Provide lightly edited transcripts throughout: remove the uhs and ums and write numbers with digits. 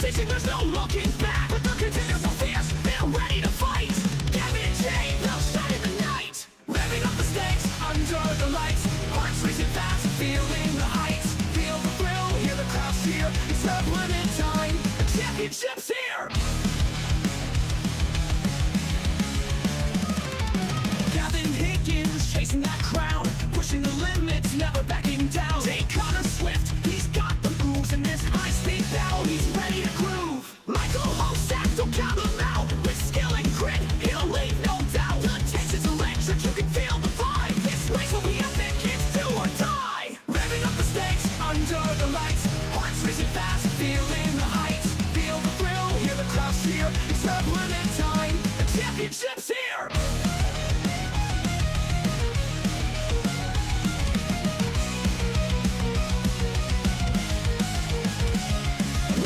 decision, there's no looking back. But the contenders are fierce, they're ready to fight. Gavin Jay, they'll shine in the night. Revving up the stakes under the lights. Hearts racing fast, feeling the heights. Feel the thrill, hear the crowd cheer. It's RevLimit time, the championship's here. Gavin Higgins chasing that crown, pushing the limits, never backing down. Jay Connor Swift, he's got the moves in this high-speed battle. He's ready to groove. Michael Homestead, don't count him out. With skill and grit, he'll leave no doubt. The tension's electric, you can feel the vibe. This race will be epic, it's do or die. Revving up the stakes under the lights. Hearts racing fast, feeling the heights. Feel the thrill, hear the crowd cheer. It's RevLimit time, the championship's here.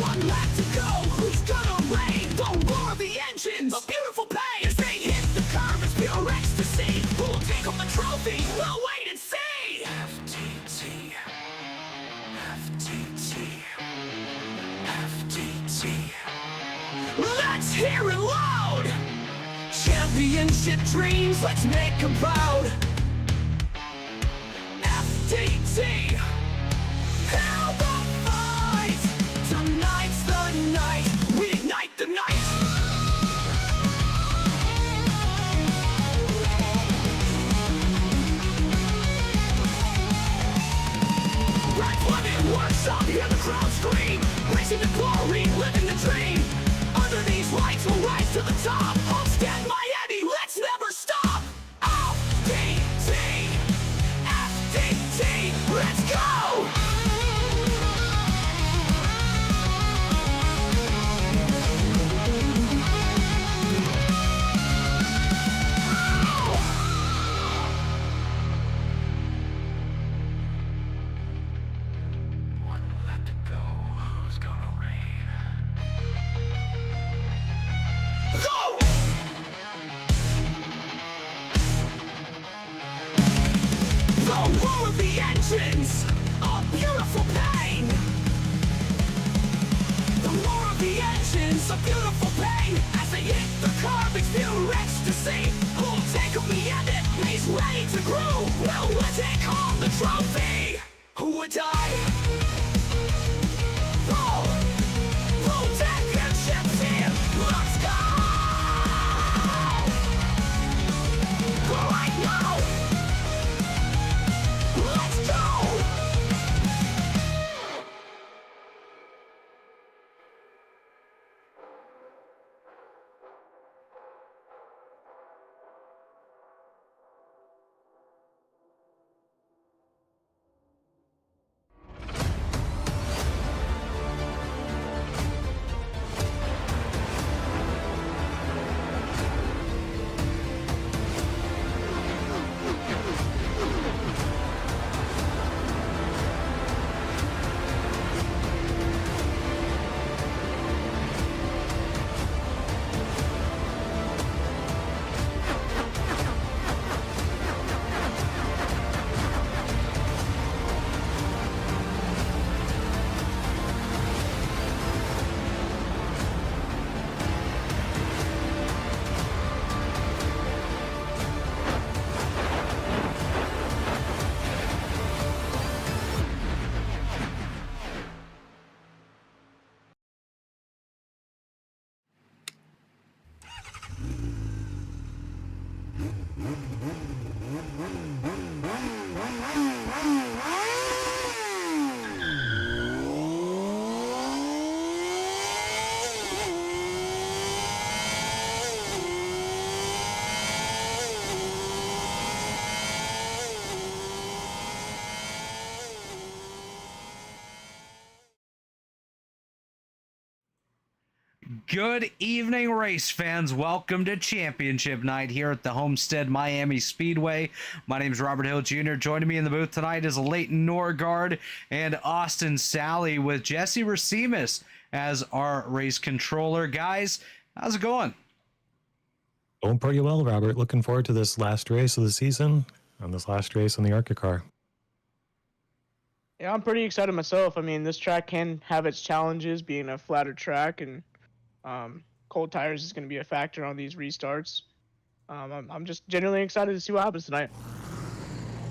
One lap to go, who's gonna reign? The roar of the engines, a beautiful pain. As they hit the curve, it's pure ecstasy. Who'll take home the trophy? We'll wait and see. FTT, FTT, FTT. Let's hear it loud. Championship dreams, let's make them proud. FTT. Hell the fight! Tonight's the night, we ignite the night! RevLimit Workshop, hear the crowd scream. Racing to glory, living the dream. Under these lights, we'll rise to the top. Homestead, Miami, let's never stop! FTT, FTT, let's go! The roar of the engines, a beautiful pain. The roar of the engines, a beautiful pain. As they hit the curve, it's pure ecstasy. Who'll take home the end it? He's ready to groove. Well, let's take home the trophy. Who would die? Who'll championships here? Let's go! Right now! Let's go! Good evening, race fans. Welcome to Championship Night here at the Homestead Miami Speedway. My name is Robert Hill Jr. Joining me in the booth tonight is Alayton Norgard and Austin Sally with Jesse Rasimas as our race controller. Guys, how's it going? Going pretty well, Robert. Looking forward to this last race of the season and this last race in the ARCA car. Yeah, I'm pretty excited myself. I mean, this track can have its challenges, being a flatter track, and cold tires is going to be a factor on these restarts. I'm just genuinely excited to see what happens tonight.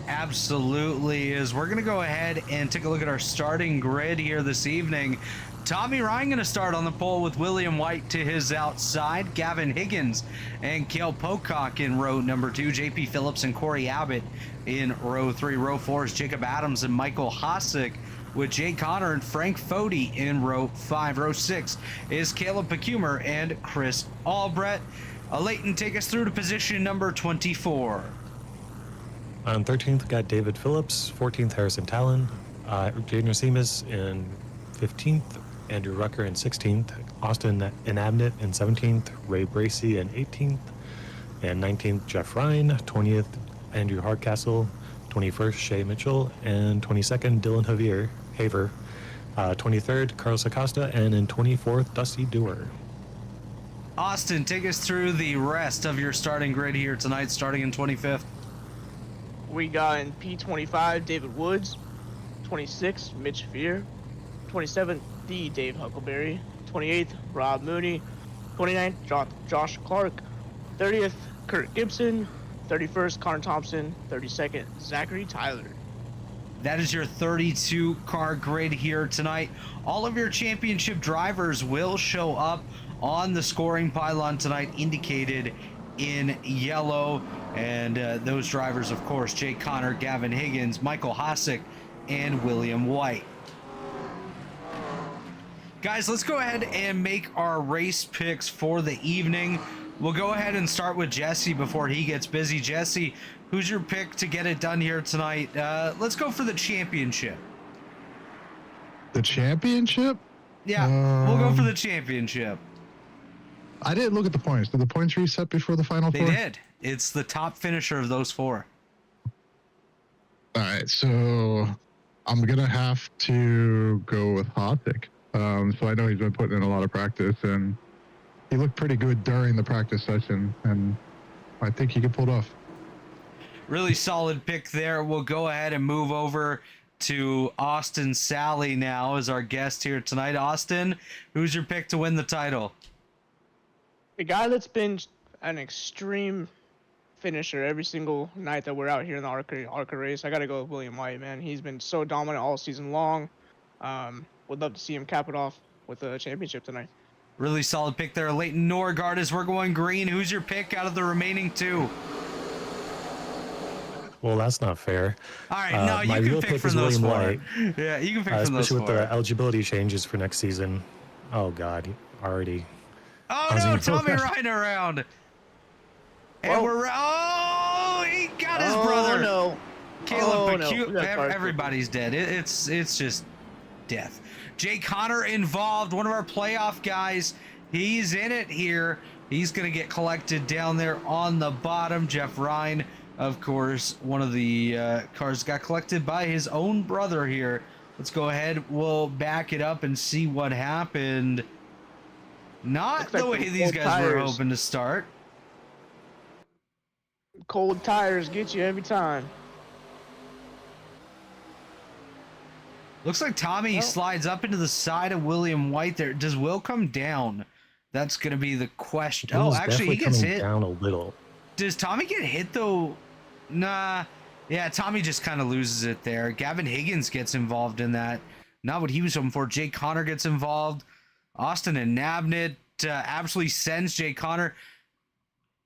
Absolutely is. We're going to go ahead and take a look at our starting grid here this evening. Tommy Ryan going to start on the pole with William White to his outside, Gavin Higgins and Cale Pocock in row number 2, JP Phillips and Corey Abbott in row 3. Row 4 is Jacob Adams and Michael Hosick, with Jay Connor and Frank Fody in row 5. Row 6 is Caleb Pecumer and Chris Albrecht. Alayton, take us through to position number 24. On 13th, got David Phillips. 14th, Harrison Talon. Jaden Rasimas in 15th. Andrew Rucker in 16th. Austin Inabnit in 17th. Ray Bracey in 18th. And 19th, Jeff Ryan. 20th, Andrew Hardcastle. 21st, Shay Mitchell. And 22nd, Dylan Haver. 23rd, Carlos Acosta. And in 24th, Dusty Dewar. Austin, take us through the rest of your starting grid here tonight, starting in 25th. We got in P25 David Woods, 26 Mitch Fear, 27th the Dave Huckleberry, 28th Rob Mooney, 29th Josh Clark, 30th Kurt Gibson, 31st Connor Thompson, 32nd Zachary Tyler. That is your 32 car grid here tonight. All of your championship drivers will show up on the scoring pylon tonight, indicated in yellow. And those drivers, of course, Jay Connor, Gavin Higgins, Michael Hosick, and William White. Guys, let's go ahead and make our race picks for the evening. We'll go ahead and start with Jesse before he gets busy. Jesse, who's your pick to get it done here tonight? Let's go for the championship. The championship? Yeah, we'll go for the championship. I didn't look at the points. Did the points reset before the final four? They did. It's the top finisher of those 4. All right, so I'm going to have to go with Hosick. So I know he's been putting in a lot of practice, and he looked pretty good during the practice session, and I think he could pull it off. Really solid pick there. We'll go ahead and move over to Austin Sally now as our guest here tonight. Austin, who's your pick to win the title? The guy that's been an extreme finisher every single night that we're out here in the ARCA race, I got to go with William White, man. He's been so dominant all season long. Would love to see him cap it off with a championship tonight. Really solid pick there. Alayton Norgard, as we're going green. Who's your pick out of the remaining 2? Well, that's not fair. All right, no, my you real can pick pick from is those William 4. White, Yeah, you can pick from those 4. especially with the eligibility changes for next season. Oh, God, already. Oh, no, Tommy Ryan around. And he got his brother. Oh, no. Caleb no. Everybody's dead. It's just death. Jay Connor involved, one of our playoff guys. He's in it here. He's going to get collected down there on the bottom. Jeff Ryan, of course, one of the cars got collected by his own brother here. Let's go ahead. We'll back it up and see what happened. Not the way these guys were hoping to start. Cold tires get you every time. Looks like Tommy slides up into the side of William White there. Does Will come down? That's going to be the question. Will's Actually, he gets hit. Down a little. Does Tommy get hit, though? Nah. Yeah, Tommy just kind of loses it there. Gavin Higgins gets involved in that. Not what he was hoping for. Jay Connor gets involved. Austin and Nabnit absolutely sends Jay Connor.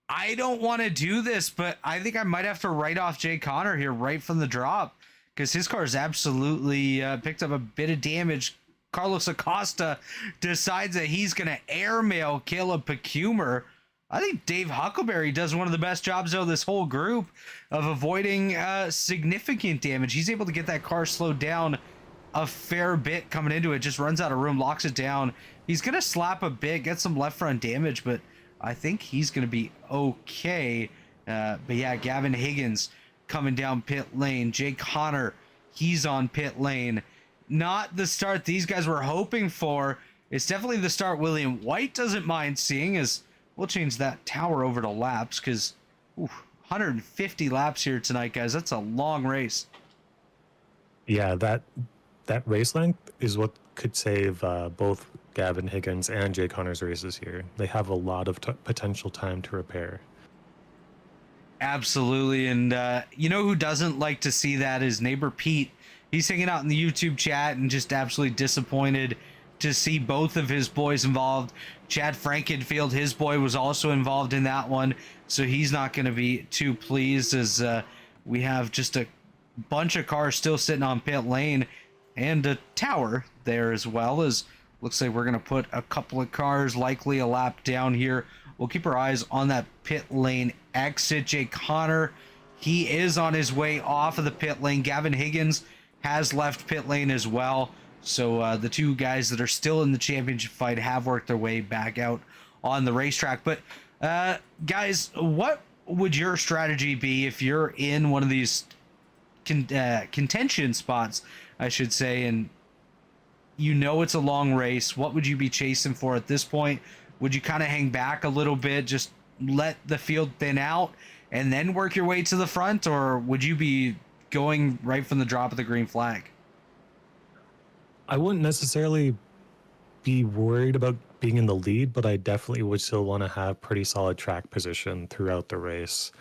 I don't want to do this, but I think I might have to write off Jay Connor here right from the drop, because his car has absolutely picked up a bit of damage. Carlos Acosta decides that he's going to airmail Caleb Pecumer. I think Dave Huckleberry does one of the best jobs of this whole group of avoiding significant damage. He's able to get that car slowed down a fair bit coming into it, just runs out of room, locks it down. He's going to slap a bit, get some left front damage, but I think he's going to be okay. But yeah, Gavin Higgins coming down pit lane. Jay Connor, he's on pit lane. Not the start these guys were hoping for. It's definitely the start William White doesn't mind seeing, as we'll change that tower over to laps, because 150 laps here tonight, guys. That's a long race. Yeah, that that race length is what could save both Gavin Higgins and Jay Connor's races here. They have a lot of potential time to repair. Absolutely. And you know who doesn't like to see that is neighbor Pete. He's hanging out in the YouTube chat and just absolutely disappointed to see both of his boys involved. Chad Frankenfield, his boy, was also involved in that one, so he's not going to be too pleased, as we have just a bunch of cars still sitting on pit lane and a tower there, as well as looks like we're going to put a couple of cars likely a lap down here. We'll keep our eyes on that pit lane exit. Jay Connor, he is on his way off of the pit lane. Gavin Higgins has left pit lane as well. So the two guys that are still in the championship fight have worked their way back out on the racetrack. But guys, what would your strategy be if you're in one of these contention spots, I should say, and you know it's a long race? What would you be chasing for at this point? Would you kind of hang back a little bit, just let the field thin out, and then work your way to the front? Or would you be going right from the drop of the green flag? I wouldn't necessarily be worried about being in the lead, but I definitely would still want to have pretty solid track position throughout the race,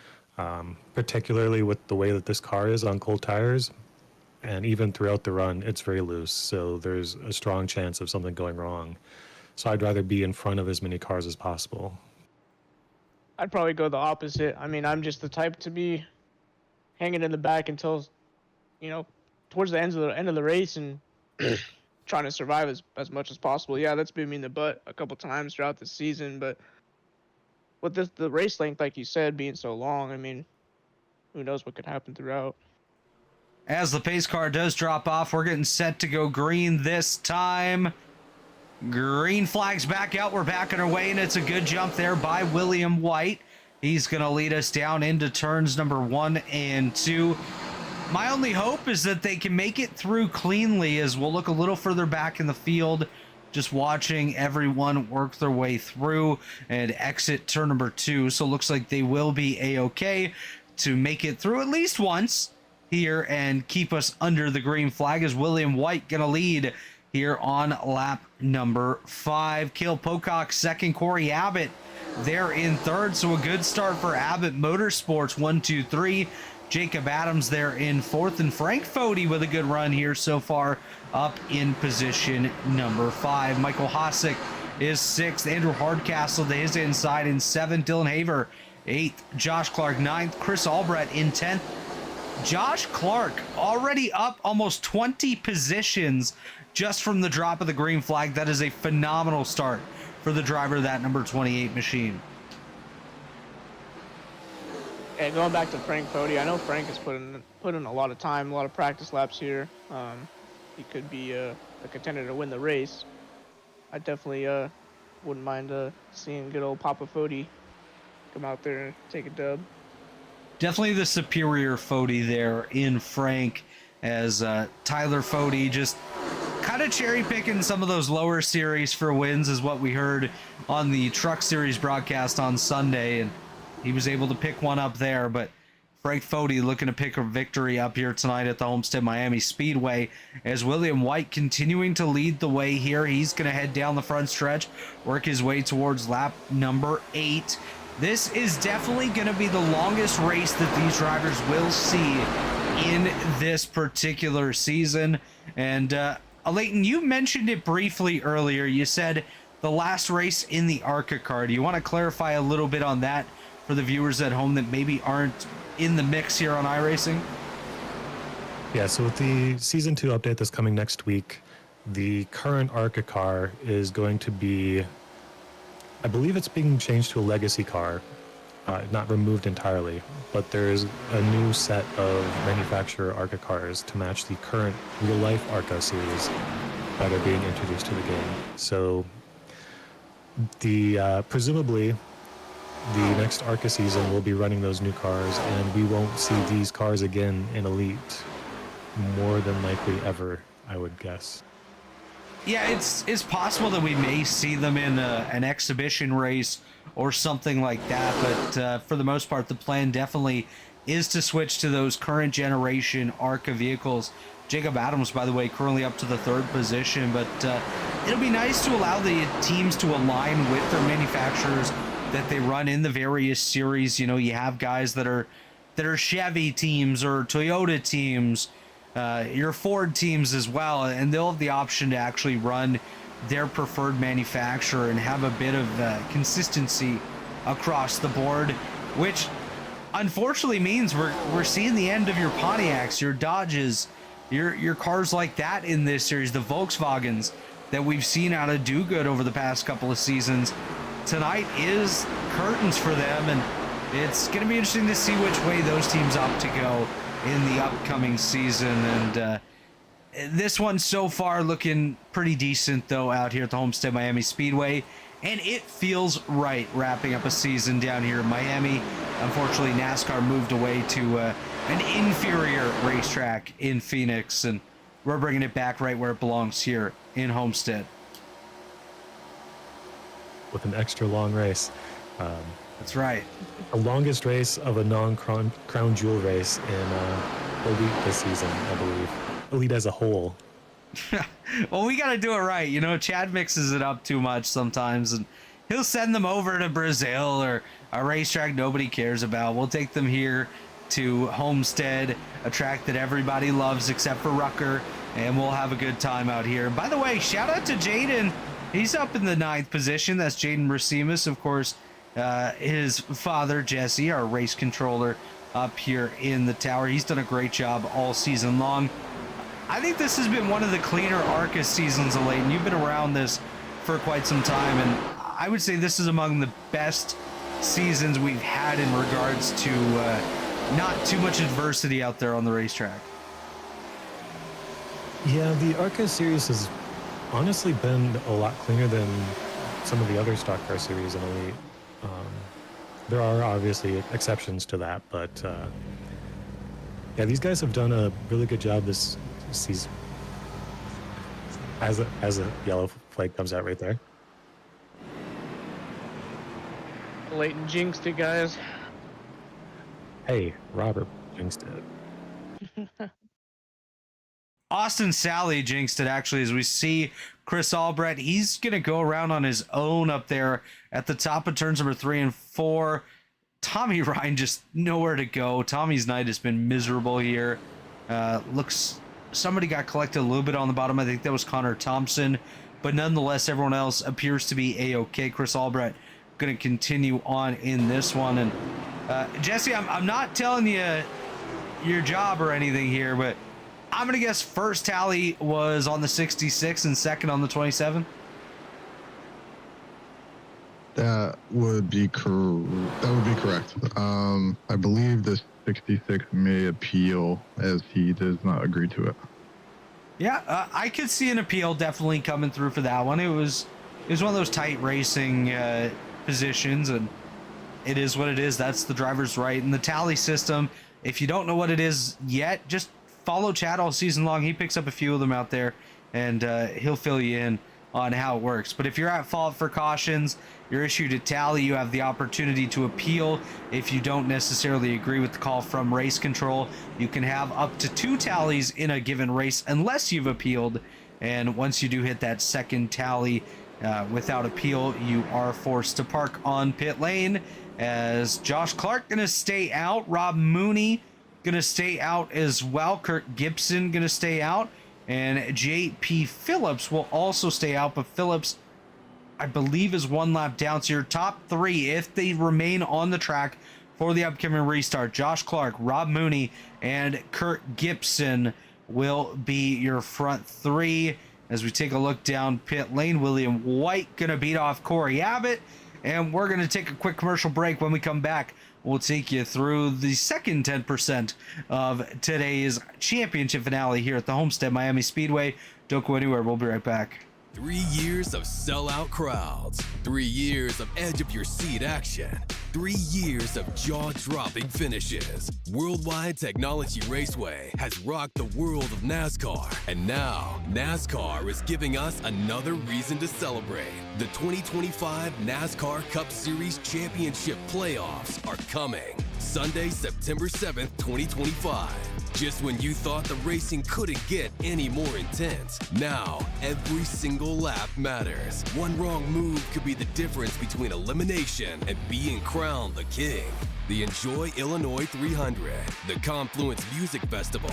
particularly with the way that this car is on cold tires. And even throughout the run, it's very loose, so there's a strong chance of something going wrong. So I'd rather be in front of as many cars as possible. I'd probably go the opposite. I mean, I'm just the type to be hanging in the back until, towards the end of the race and trying to survive as much as possible. Yeah, that's been me in the butt a couple times throughout the season, but with the race length, like you said, being so long, I mean, who knows what could happen throughout. As the pace car does drop off, we're getting set to go green this time. Green flag's back out. We're back on our way, and it's a good jump there by William White. He's going to lead us down into turns number 1 and 2. My only hope is that they can make it through cleanly, as we'll look a little further back in the field, just watching everyone work their way through and exit turn number 2. So it looks like they will be A-okay to make it through at least once here and keep us under the green flag, as William White going to lead here on lap number 5. Cale Pocock second, Corey Abbott there in third. So a good start for Abbott Motorsports, 1, 2, 3. Jacob Adams there in fourth, and Frank Fody with a good run here so far up in position number 5. Michael Hosick is 6th. Andrew Hardcastle to his inside in 7th. Dylan Haver 8th. Josh Clark 9th. Chris Albrecht in 10th. Josh Clark already up almost 20 positions just from the drop of the green flag. That is a phenomenal start for the driver of that number 28 machine. And going back to Frank Fody, I know Frank has put in a lot of time, a lot of practice laps here. He could be a contender to win the race. I definitely wouldn't mind seeing good old Papa Fody come out there and take a dub. Definitely the superior Fody there in Frank, as Tyler Fody just kind of cherry picking some of those lower series for wins, is what we heard on the Truck Series broadcast on Sunday, and he was able to pick one up there. But Frank Fody looking to pick a victory up here tonight at the Homestead Miami Speedway, as William White continuing to lead the way here. He's going to head down the front stretch, work his way towards lap number 8. This is definitely going to be the longest race that these drivers will see in this particular season. And Alayton, you mentioned it briefly earlier. You said the last race in the ARCA car. Do you want to clarify a little bit on that for the viewers at home that maybe aren't in the mix here on iRacing? Yeah, so with the Season 2 update that's coming next week, the current ARCA car is going to be, I believe it's being changed to a legacy car, not removed entirely, but there's a new set of manufacturer ARCA cars to match the current real-life ARCA series that are being introduced to the game. So presumably the next ARCA season will be running those new cars, and we won't see these cars again in Elite more than likely ever, I would guess. Yeah, it's possible that we may see them in an exhibition race or something like that, but for the most part, the plan definitely is to switch to those current generation ARCA vehicles Jacob Adams, by the way, currently up to the 3rd position, but it'll be nice to allow the teams to align with their manufacturers that they run in the various series. You know, you have guys that are Chevy teams or Toyota teams, your Ford teams as well, and they'll have the option to actually run their preferred manufacturer and have a bit of consistency across the board, which unfortunately means we're seeing the end of your Pontiacs, your Dodges, your cars like that in this series, the Volkswagens that we've seen out of do good over the past couple of seasons. Tonight is curtains for them, and it's going to be interesting to see which way those teams opt to go in the upcoming season. And this one so far looking pretty decent though out here at the Homestead Miami Speedway, and it feels right wrapping up a season down here in Miami. Unfortunately, NASCAR moved away to an inferior racetrack in Phoenix, and we're bringing it back right where it belongs here in Homestead. With an extra long race. That's right. The longest race of a non-crown jewel race in Elite this season, I believe. Elite as a whole. Well, we got to do it right. You know, Chad mixes it up too much sometimes, and he'll send them over to Brazil or a racetrack nobody cares about. We'll take them here to Homestead, a track that everybody loves except for Rucker, and we'll have a good time out here. By the way, shout out to Jaden. He's up in the 9th position. That's Jaden Rasimas, of course. His father, Jesse, our race controller up here in the tower. He's done a great job all season long. I think this has been one of the cleaner ARCA seasons, Alayton. You've been around this for quite some time, and I would say this is among the best seasons we've had in regards to not too much adversity out there on the racetrack. Yeah, the ARCA series has honestly been a lot cleaner than some of the other stock car series in Elite. There are obviously exceptions to that, but yeah, these guys have done a really good job this season. As a yellow flag comes out right there. Alayton jinxed it, guys. Hey, Robert jinxed it. Austin Sally jinxed it, actually, as we see Chris Albrecht. He's going to go around on his own up there at the top of turns number 3 and 4. Tommy Ryan just nowhere to go. Tommy's night has been miserable here. Looks somebody got collected a little bit on the bottom. I think that was Connor Thompson. But nonetheless, everyone else appears to be A-OK. Chris Albrecht going to continue on in this one. And Jesse, I'm not telling you your job or anything here, but I'm going to guess first tally was on the 66 and second on the 27. That would be correct. I believe the 66 may appeal as he does not agree to it. Yeah, I could see an appeal definitely coming through for that one. It was one of those tight racing positions, and it is what it is. That's the driver's right. And the tally system, if you don't know what it is yet, just follow Chad all season long. He picks up a few of them out there, and he'll fill you in on how it works. But if you're at fault for cautions, you're issued a tally. You have the opportunity to appeal. If you don't necessarily agree with the call from race control, you can have up to 2 tallies in a given race unless you've appealed. And once you do hit that second tally without appeal, you are forced to park on pit lane. As Josh Clark gonna stay out, Rob Mooney gonna stay out as well, Kirk Gibson gonna stay out, and JP Phillips will also stay out. But Phillips, I believe, is 1 lap down. So your top 3, if they remain on the track for the upcoming restart, Josh Clark, Rob Mooney, and Kirk Gibson will be your front 3. As we take a look down pit lane, William White gonna beat off Corey Abbott, and we're gonna take a quick commercial break. When we come back, we'll take you through the second 10% of today's championship finale here at the Homestead Miami Speedway. Don't go anywhere. We'll be right back. 3 years of sellout crowds, 3 years of edge of your seat action, 3 years of jaw-dropping finishes. Worldwide Technology Raceway has rocked the world of NASCAR, and now NASCAR is giving us another reason to celebrate. The 2025 NASCAR Cup Series Championship playoffs are coming Sunday, September 7th, 2025. Just when you thought the racing couldn't get any more intense, now every single lap matters. One wrong move could be the difference between elimination and being crowned the king. The Enjoy Illinois 300, the Confluence Music Festival,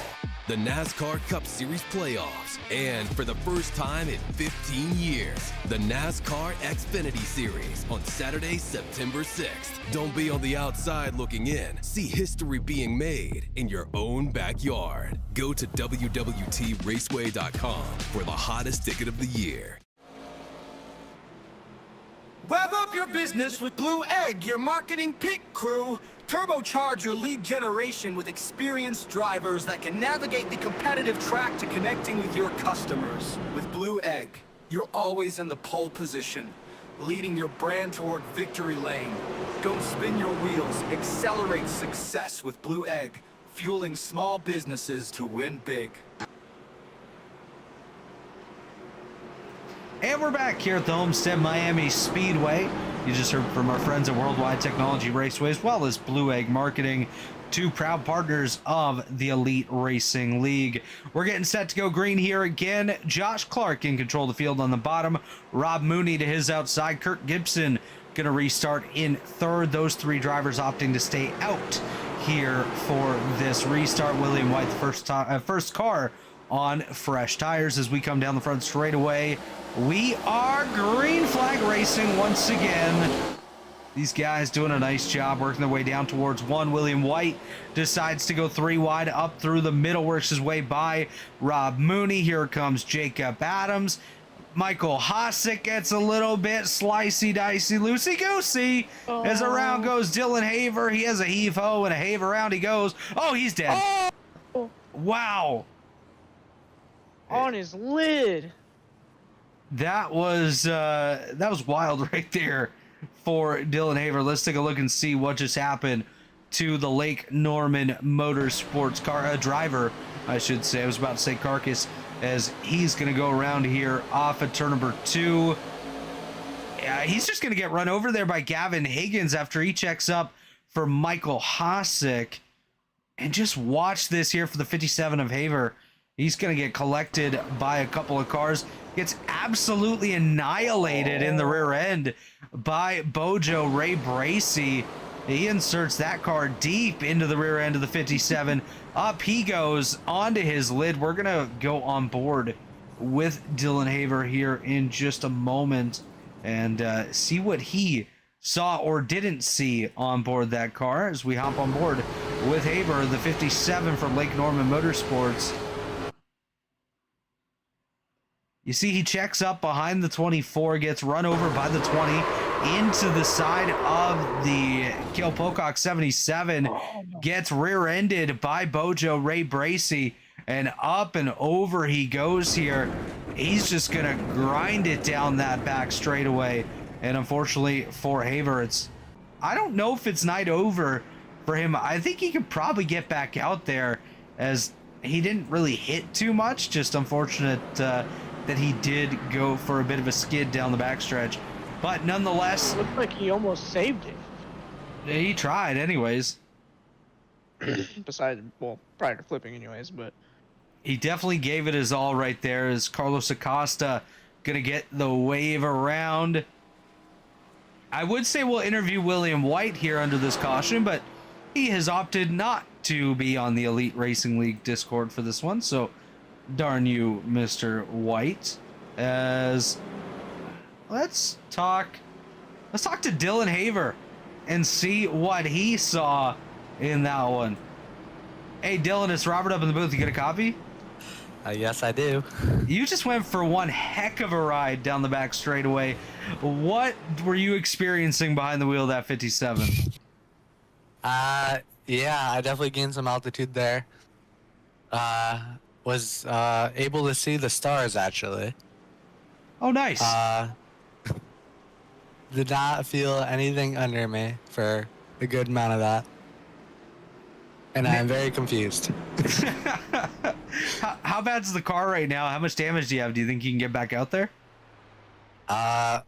the NASCAR Cup Series playoffs, and for the first time in 15 years, the NASCAR Xfinity Series on Saturday, September 6th. Don't be on the outside looking in. See history being made in your own backyard. Go to www.raceway.com for the hottest ticket of the year. Rev up your business with Blue Egg, your marketing pick crew. Turbocharge your lead generation with experienced drivers that can navigate the competitive track to connecting with your customers. With Blue Egg, you're always in the pole position, leading your brand toward victory lane. Don't spin your wheels, accelerate success with Blue Egg, fueling small businesses to win big. And we're back here at the Homestead Miami Speedway. You just heard from our friends at Worldwide Technology Raceway, as well as Blue Egg Marketing, two proud partners of the Elite Racing League. We're getting set to go green here again. Josh Clark in control of the field on the bottom. Rob Mooney to his outside. Kurt Gibson going to restart in third. Those three drivers opting to stay out here for this restart. William White, the first car on fresh tires as we come down the front straightaway. We are green flag racing once again. These guys doing a nice job working their way down towards one. William White decides to go three wide up through the middle, works his way by Rob Mooney. Here comes Jacob Adams. Michael Hosick gets a little bit slicey dicey, loosey goosey. As around goes Dylan Haver. He has a heave ho and a have around he goes. Oh, he's dead. Oh. Wow. On his lid. That was wild right there for Dylan Haver. Let's take a look and see what just happened to the Lake Norman Motorsports car driver, I should say. I was about to say carcass, as he's going to go around here off at turn number 2. He's just going to get run over there by Gavin Higgins after he checks up for Michael Hosick. And just watch this here for the 57 of Haver. He's going to get collected by a couple of cars. Gets absolutely annihilated in the rear end by Bojo Ray Bracey. He inserts that car deep into the rear end of the 57. Up he goes onto his lid. We're going to go on board with Dylan Haver here in just a moment and see what he saw or didn't see on board that car as we hop on board with Haver, the 57 from Lake Norman Motorsports. You see he checks up behind the 24, gets run over by the 20 into the side of the Kill Pocock 77, gets rear-ended by Bojo Ray Bracey, and up and over he goes here. He's just going to grind it down that back straightaway. And unfortunately for Haver, I don't know if it's night over for him. I think he could probably get back out there as he didn't really hit too much. Just unfortunate that he did go for a bit of a skid down the backstretch. But nonetheless, It looked like he almost saved it. he tried anyways. Besides, well, prior to flipping anyways, but He definitely gave it his all right there as Carlos Acosta going to get the wave around. I would say we'll interview William White here under this caution, but he has opted not to be on the Elite Racing League Discord for this one. So darn you, Mr. White. As let's talk to Dylan Haver and see what he saw in that one. Hey Dylan, it's Robert up in the booth. You get a copy? Yes, I do. You just went for one heck of a ride down the back straightaway. What were you experiencing behind the wheel of that 57? Yeah, I definitely gained some altitude there. Was able to see the stars, actually. Oh, nice. Did not feel anything under me for a good amount of that. And I'm very confused. How bad's the car right now? How much damage do you have? Do you think you can get back out there? I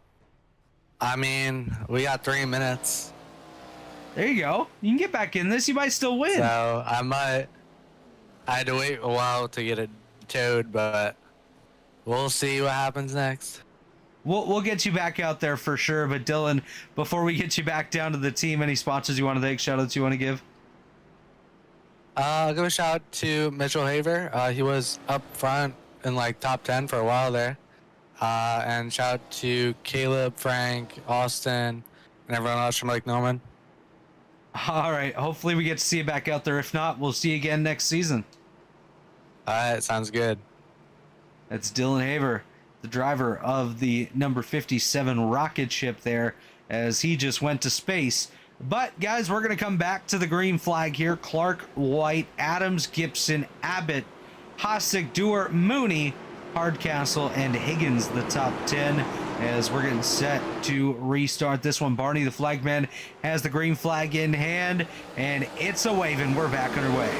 mean, we got 3 minutes. There you go. You can get back in this. You might still win. So I I had to wait a while to get it towed, but we'll see what happens next. We'll get you back out there for sure. But Dylan, before we get you back down to the team, any sponsors you want to thank, shout outs you want to give? I'll give a shout out to Mitchell Haver. He was up front in like top 10 for a while there. And shout out to Caleb, Frank, Austin, and everyone else from Lake Norman. All right. Hopefully we get to see you back out there. If not, we'll see you again next season. All right, sounds good. That's Dylan Haver, the driver of the number 57 rocket ship there, as he just went to space. But guys, we're going to come back to the green flag here. Clark, White, Adams, Gibson, Abbott, Hossack, Dewar, Mooney, Hardcastle, and Higgins, the top 10, as we're getting set to restart this one. Barney, the flagman, has the green flag in hand, and it's a waving. We're back underway.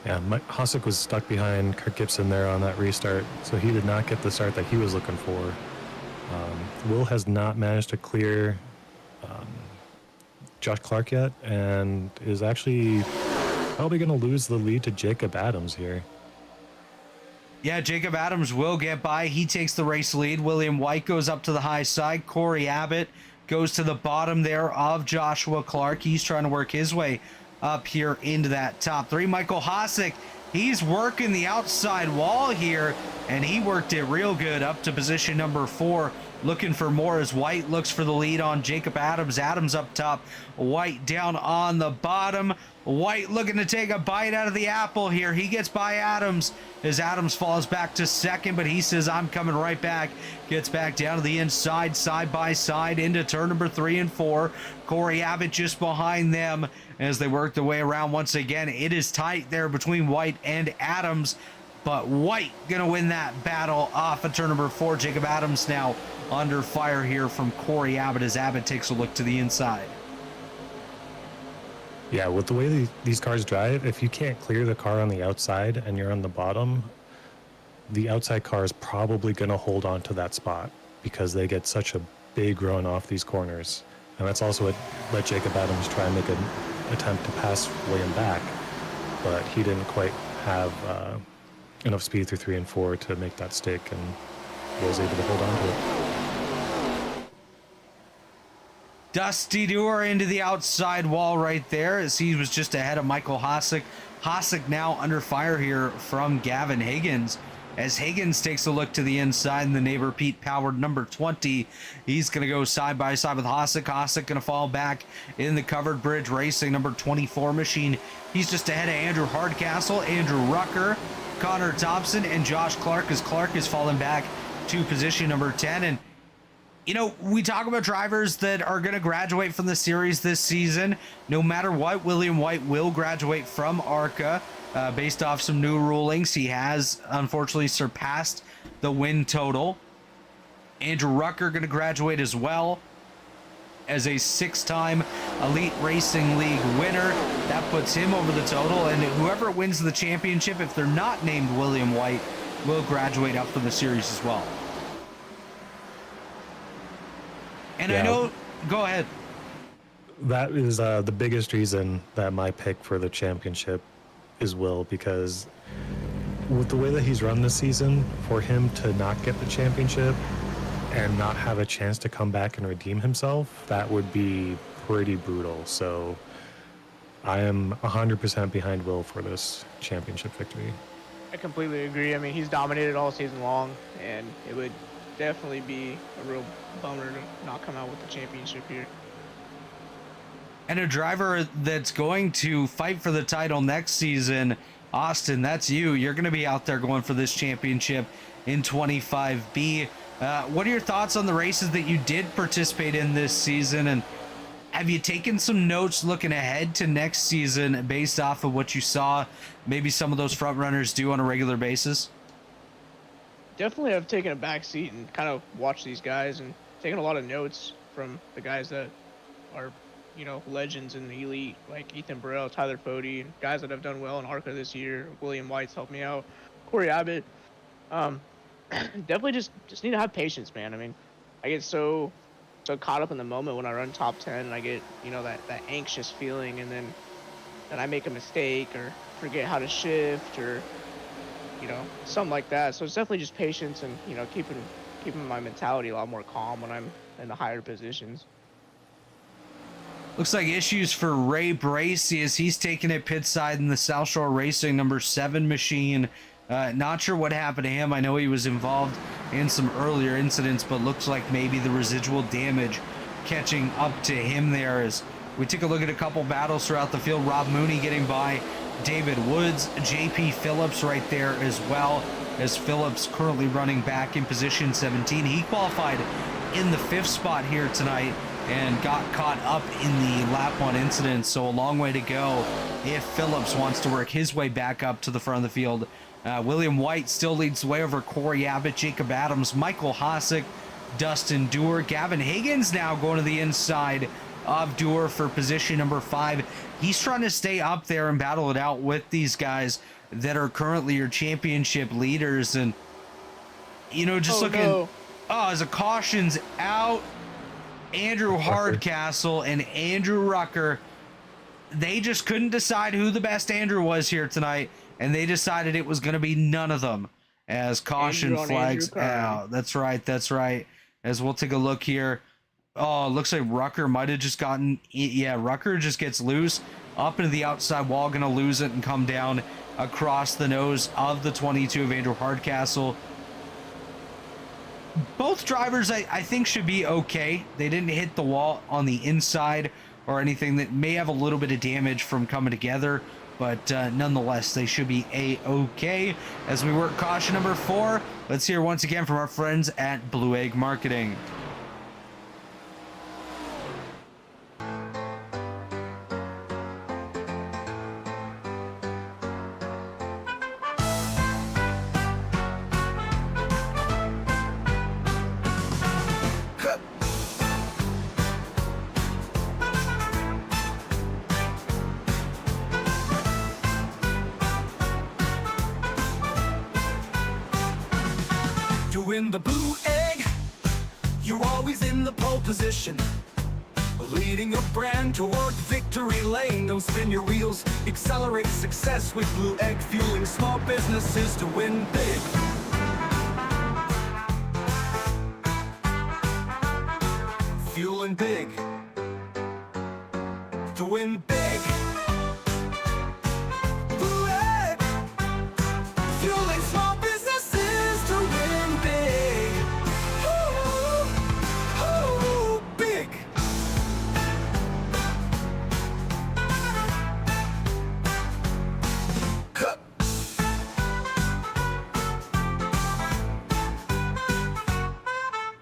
Yeah, Mike Hossack was stuck behind Kirk Gibson there on that restart, so he did not get the start that he was looking for. Will has not managed to clear Josh Clark yet, and is actually probably going to lose the lead to Jacob Adams here. Yeah, Jacob Adams will get by. He takes the race lead. William White goes up to the high side. Corey Abbott goes to the bottom there of Joshua Clark. He's trying to work his way up here into that top three. Michael Hossack, he's working the outside wall here, and he worked it real good up to position number 4. Looking for more as White looks for the lead on Jacob Adams. Adams up top, White down on the bottom. White looking to take a bite out of the apple here. He gets by Adams as Adams falls back to second, but he says, I'm coming right back. Gets back down to the inside, side by side, into turn number 3 and 4. Corey Abbott just behind them as they work their way around once again. It is tight there between White and Adams, but White gonna win that battle off of turn number 4. Jacob Adams now under fire here from Corey Abbott as Abbott takes a look to the inside. Yeah, with the way these cars drive, if you can't clear the car on the outside and you're on the bottom, the outside car is probably going to hold on to that spot because they get such a big run off these corners. And that's also what let Jacob Adams try and make an attempt to pass William back, but he didn't quite have enough speed through 3 and 4 to make that stick and was able to hold on to it. Dusty Dewar into the outside wall right there as he was just ahead of Michael Hossack. Hossack now under fire here from Gavin Higgins as Higgins takes a look to the inside, and the neighbor Pete Powered number 20. He's going to go side by side with Hossack. Hossack going to fall back in the covered bridge racing number 24 machine. He's just ahead of Andrew Hardcastle, Andrew Rucker, Connor Thompson, and Josh Clark as Clark is falling back to position number 10. And you know, we talk about drivers that are going to graduate from the series this season. No matter what, William White will graduate from ARCA based off some new rulings. He has unfortunately surpassed the win total. Andrew Rucker going to graduate as well as a 6-time Elite Racing League winner. That puts him over the total, and whoever wins the championship, if they're not named William White, will graduate up from the series as well. And yeah. I know, go ahead. That is the biggest reason that my pick for the championship is Will, because with the way that he's run this season, for him to not get the championship and not have a chance to come back and redeem himself, that would be pretty brutal. So I am 100% behind Will for this championship victory. I completely agree. I mean, he's dominated all season long, and it would definitely be a real bummer to not come out with the championship here. And a driver that's going to fight for the title next season, Austin, that's you. You're going to be out there going for this championship in 25B. What are your thoughts on the races that you did participate in this season? And have you taken some notes looking ahead to next season based off of what you saw maybe some of those front runners do on a regular basis? Definitely have taken a back seat and kind of watched these guys and taken a lot of notes from the guys that are, you know, legends in the elite, like Ethan Burrell, Tyler Fody, and guys that have done well in ARCA this year. William White's helped me out. Corey Abbott. Definitely just need to have patience, man. I mean, I get so so caught up in the moment when I run top 10 and I get, that anxious feeling, and then I make a mistake or forget how to shift or, something like that. So it's definitely just patience and, keeping my mentality a lot more calm when I'm in the higher positions. Looks like issues for Ray Bracey as he's taking it pit side in the South Shore Racing number 7 machine. Not sure what happened to him. I know he was involved in some earlier incidents, but looks like maybe the residual damage catching up to him there. As we take a look at a couple battles throughout the field, Rob Mooney getting by David Woods, JP Phillips right there as well, as Phillips currently running back in position 17. He qualified in the 5th spot here tonight and got caught up in the lap 1 incident, so a long way to go if Phillips wants to work his way back up to the front of the field. William White still leads the way over Corey Abbott, Jacob Adams, Michael Hosick, Dustin Dewar. Gavin Higgins now going to the inside of Dewar for position number 5. He's trying to stay up there and battle it out with these guys that are currently your championship leaders. And, as a caution's out, Andrew Hardcastle and Andrew Rucker, they just couldn't decide who the best Andrew was here tonight, and they decided it was going to be none of them as caution flags out. That's right. As we'll take a look here. Oh, it looks like Rucker might have just gotten, Rucker just gets loose up into the outside wall, going to lose it and come down across the nose of the 22 of Andrew Hardcastle. Both drivers, I think, should be okay. They didn't hit the wall on the inside or anything that may have a little bit of damage from coming together, but nonetheless, they should be A-okay. As we work caution number 4, let's hear once again from our friends at Blue Egg Marketing. In the blue egg, you're always in the pole position, leading a brand toward victory lane. Don't spin your wheels, accelerate success with Blue Egg, fueling small businesses to win big. Fueling big to win big. Blue Egg, fueling small businesses to win big. Ooh, big.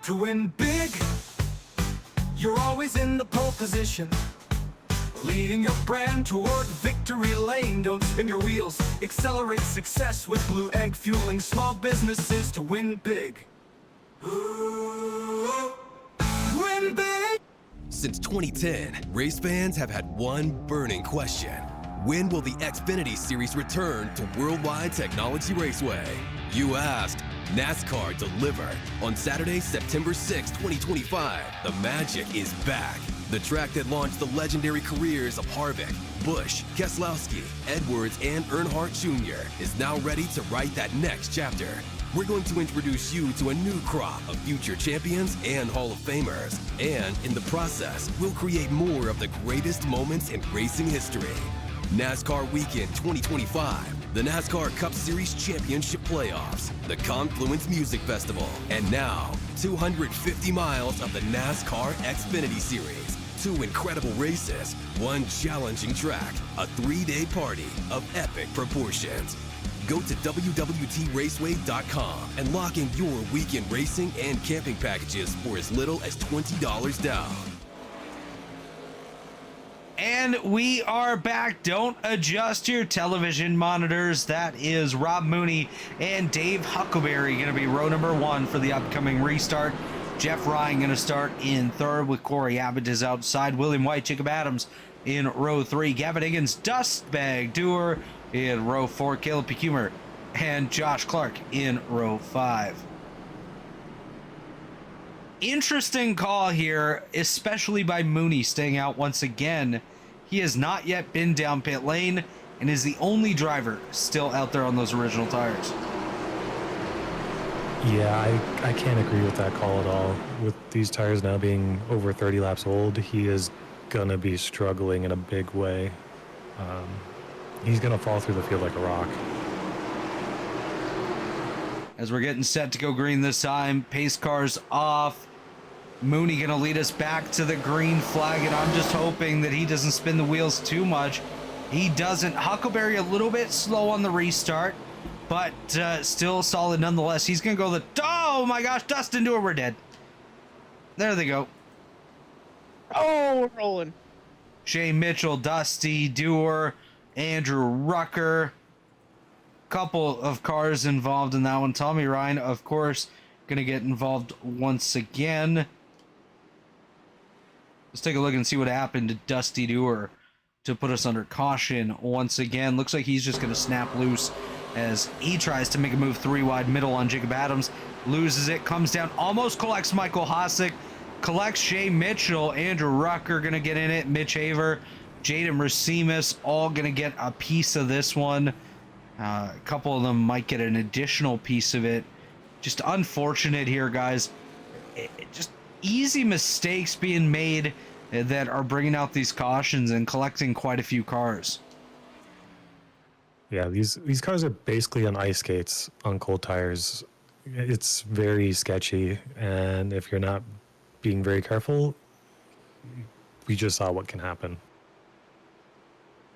To win big, you're always in the pole position, leading your brand toward victory lane. Don't spin your wheels, accelerate success with Blue Egg, fueling small businesses to win big. Ooh, win big. Since 2010, race fans have had one burning question. When will the Xfinity Series return to Worldwide Technology Raceway? You asked, NASCAR delivered. On Saturday, September 6, 2025, the magic is back. The track that launched the legendary careers of Harvick, Busch, Keselowski, Edwards, and Earnhardt Jr. is now ready to write that next chapter. We're going to introduce you to a new crop of future champions and Hall of Famers. And in the process, we'll create more of the greatest moments in racing history. NASCAR Weekend 2025, the NASCAR Cup Series Championship Playoffs, the Confluence Music Festival, and now 250 miles of the NASCAR Xfinity Series. 2 incredible races, 1 challenging track, a 3-day party of epic proportions. Go to www.raceway.com and lock in your weekend racing and camping packages for as little as $20 down. And we are back. Don't adjust your television monitors. That is Rob Mooney and Dave Huckleberry going to be row number 1 for the upcoming restart. Jeff Ryan going to start in 3rd with Corey Abbott is outside. William White, Jacob Adams in row 3. Gavin Higgins, Dustbag Dewar in row 4. Caleb Pecumer and Josh Clark in row 5. Interesting call here, especially by Mooney staying out once again. He has not yet been down pit lane and is the only driver still out there on those original tires. Yeah, I can't agree with that call at all. With these tires now being over 30 laps old, he is gonna be struggling in a big way. He's gonna fall through the field like a rock. As we're getting set to go green this time, pace cars off. Mooney gonna lead us back to the green flag, and I'm just hoping that he doesn't spin the wheels too much. He doesn't. Huckleberry a little bit slow on the restart, but still solid nonetheless. He's gonna go oh my gosh, Dustin Dewar, we're dead. There they go. Oh, we're rolling. Shane Mitchell, Dusty Dewar, Andrew Rucker. Couple of cars involved in that one. Tommy Ryan, of course, gonna get involved once again. Let's take a look and see what happened to Dusty Dewar to put us under caution once again. Looks like he's just gonna snap loose as he tries to make a move 3 wide middle on Jacob Adams. Loses it, comes down, almost collects Michael Hosick, collects Shay Mitchell. Andrew Rucker gonna get in it. Mitch Haver, Jaden Rasimas, all gonna get a piece of this one. A couple of them might get an additional piece of it. Just unfortunate here, guys. Just easy mistakes being made that are bringing out these cautions and collecting quite a few cars. Yeah, these cars are basically on ice skates on cold tires. It's very sketchy, and if you're not being very careful, we just saw what can happen.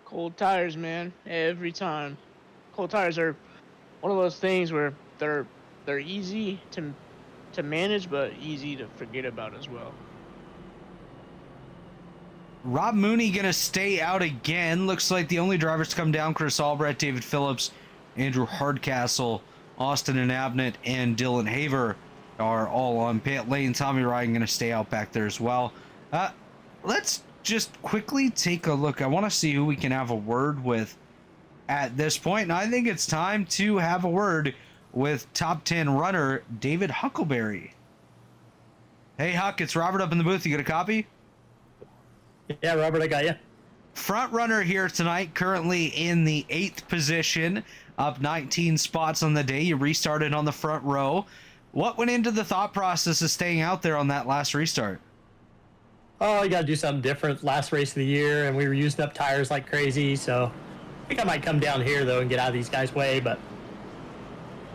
Cold tires, man. Every time. Cold tires are one of those things where they're easy to manage, but easy to forget about as well. Rob Mooney gonna stay out again. Looks like the only drivers to come down, Chris Albrecht, David Phillips, Andrew Hardcastle, Austin Inabnet, and Dylan Haver are all on pit lane. Tommy Ryan gonna stay out back there as well. Let's just quickly take a look. I want to see who we can have a word with at this point, and I think it's time to have a word with top 10 runner David Huckleberry. Hey Huck, it's Robert up in the booth. You got a copy? Yeah, Robert, I got you. Front runner here tonight, currently in the 8th position, up 19 spots on the day. You restarted on the front row. What went into the thought process of staying out there on that last restart? Oh, you got to do something different. Last race of the year, and we were using up tires like crazy, so I think I might come down here, though, and get out of these guys' way, but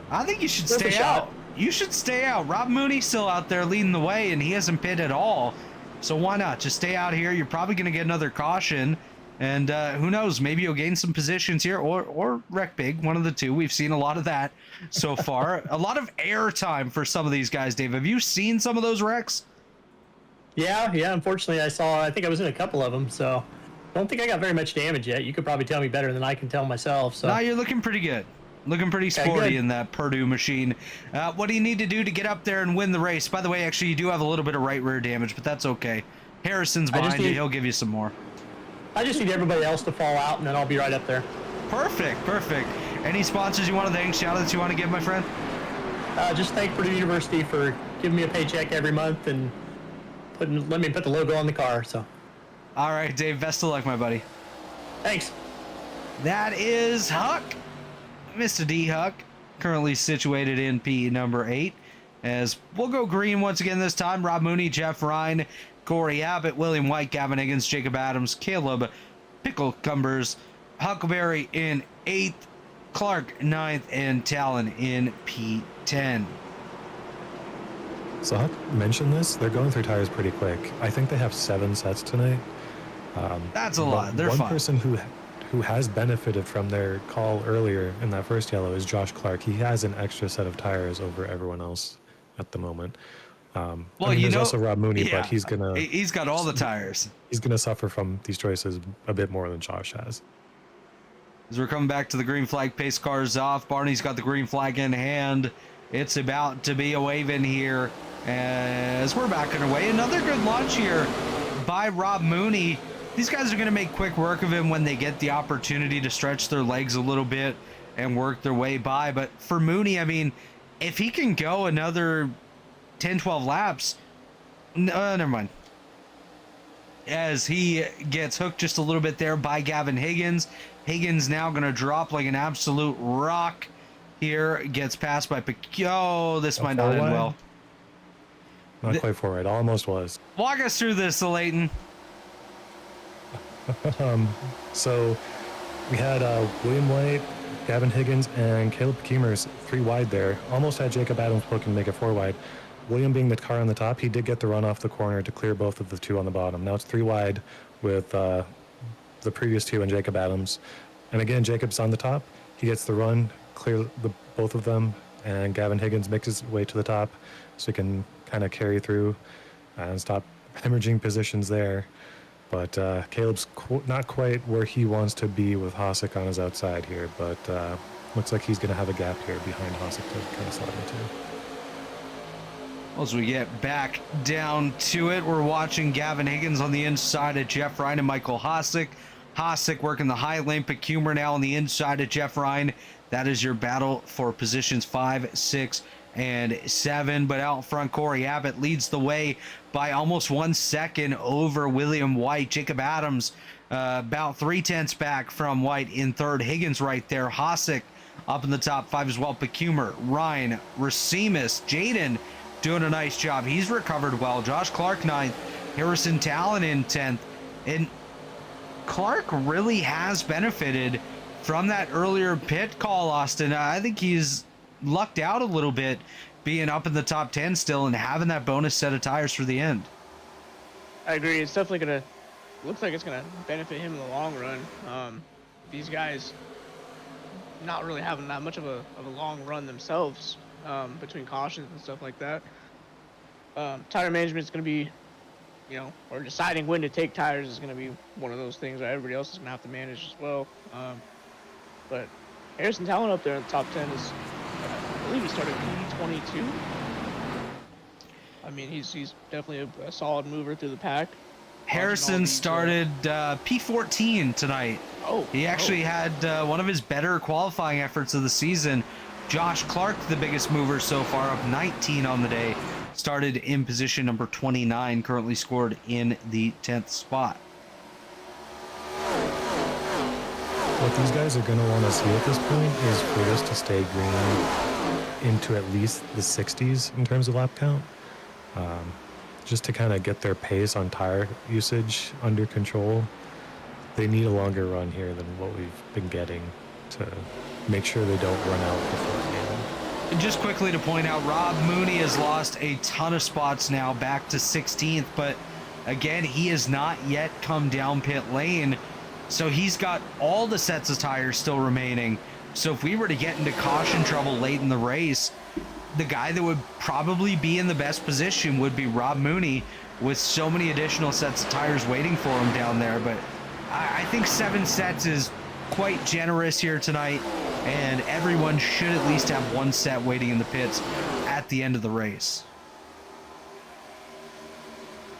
I think you should worth a stay shot. out. You should stay out. Rob Mooney's still out there leading the way, and he hasn't pit at all. So why not? Just stay out here. You're probably going to get another caution. And who knows? Maybe you'll gain some positions here or wreck big. One of the two. We've seen a lot of that so far. A lot of air time for some of these guys, Dave. Have you seen some of those wrecks? Yeah, unfortunately, I think I was in a couple of them, so I don't think I got very much damage yet. You could probably tell me better than I can tell myself. So. No, you're looking pretty good. Looking pretty sporty in that Purdue machine. What do you need to do to get up there and win the race? By the way, actually, you do have a little bit of right rear damage, but that's okay. Harrison's behind you. He'll give you some more. I just need everybody else to fall out, and then I'll be right up there. Perfect. Any sponsors you want to thank, shout-outs you want to give, my friend? Just thank Purdue University for giving me a paycheck every month and let me put the logo on the car. So. All right, Dave, best of luck, my buddy. Thanks. That is Huck. Mr. D. Huck, currently situated in P number 8. As we'll go green once again this time. Rob Mooney, Jeff Ryan, Corey Abbott, William White, Gavin Higgins, Jacob Adams, Caleb Pickle Cumbers, Huckleberry in 8th, Clark 9th, and Talon in P10. So Huck mentioned this. They're going through tires pretty quick. I think they have 7 sets tonight. That's a lot. They're one fine. Person who has benefited from their call earlier in that first yellow is Josh Clark. He has an extra set of tires over everyone else at the moment. Well, there's also Rob Mooney, yeah, but he's got all the tires. He's gonna suffer from these choices a bit more than Josh has. As we're coming back to the green flag, pace cars off. Barney's got the green flag in hand. It's about to be a wave in here as we're back underway. Another good launch here by Rob Mooney. These guys are going to make quick work of him when they get the opportunity to stretch their legs a little bit and work their way by. But for Mooney, I mean, if he can go another 10, 12 laps, No, never mind. As he gets hooked just a little bit there by Gavin Higgins. Higgins now going to drop like an absolute rock here. Gets passed by Oh, this might not end well. Not quite forward. Almost was. Walk us through this, Alayton. So we had William White, Gavin Higgins, and Caleb Keemers 3 wide there. Almost had Jacob Adams poke and make it 4 wide. William being the car on the top, he did get the run off the corner to clear both of the 2 on the bottom. Now it's 3 wide with the previous 2 and Jacob Adams. And again, Jacob's on the top. He gets the run, clear both of them, and Gavin Higgins makes his way to the top so he can kind of carry through and stop hemorrhaging positions there. But Caleb's not quite where he wants to be with Hossack on his outside here, but looks like he's going to have a gap here behind Hossack to kind of slide into. As we get back down to it, we're watching Gavin Higgins on the inside of Jeff Ryan and Michael Hossack. Hossack working the high lane. Pecumer now on the inside of Jeff Ryan. That is your battle for positions 5, 6, and 7. But out front, Corey Abbott leads the way by almost 1 second over William White. Jacob Adams about 3/10 back from White in third. Higgins right there. Hossack up in the top 5 as well. Pecumer, Ryan, Rasimas, Jaden doing a nice job. He's recovered well. Josh Clark 9th. Harrison Talon in 10th. And Clark really has benefited from that earlier pit call, Austin. I think he's lucked out a little bit being up in the top 10 still and having that bonus set of tires for the end. I agree. It's definitely going to, looks like it's going to benefit him in the long run. These guys not really having that much of a long run themselves between cautions and stuff like that. Tire management is going to be, or deciding when to take tires is going to be one of those things that everybody else is going to have to manage as well. But Harrison Talon up there in the top 10 is, I believe he started P22. I mean, he's definitely a solid mover through the pack. Harrison started P14 tonight. Oh, he actually had one of his better qualifying efforts of the season. Josh Clark, the biggest mover so far, up 19 on the day, started in position number 29, currently scored in the 10th spot. What these guys are going to want to see at this point is for this to stay green into at least the 60s in terms of lap count. Just to kind of get their pace on tire usage under control. They need a longer run here than what we've been getting to make sure they don't run out beforehand. And just quickly to point out, Rob Mooney has lost a ton of spots now, back to 16th, but again, he has not yet come down pit lane, so he's got all the sets of tires still remaining. So if we were to get into caution trouble late in the race, the guy that would probably be in the best position would be Rob Mooney, with so many additional sets of tires waiting for him down there. But I think 7 sets is quite generous here tonight, and everyone should at least have 1 set waiting in the pits at the end of the race.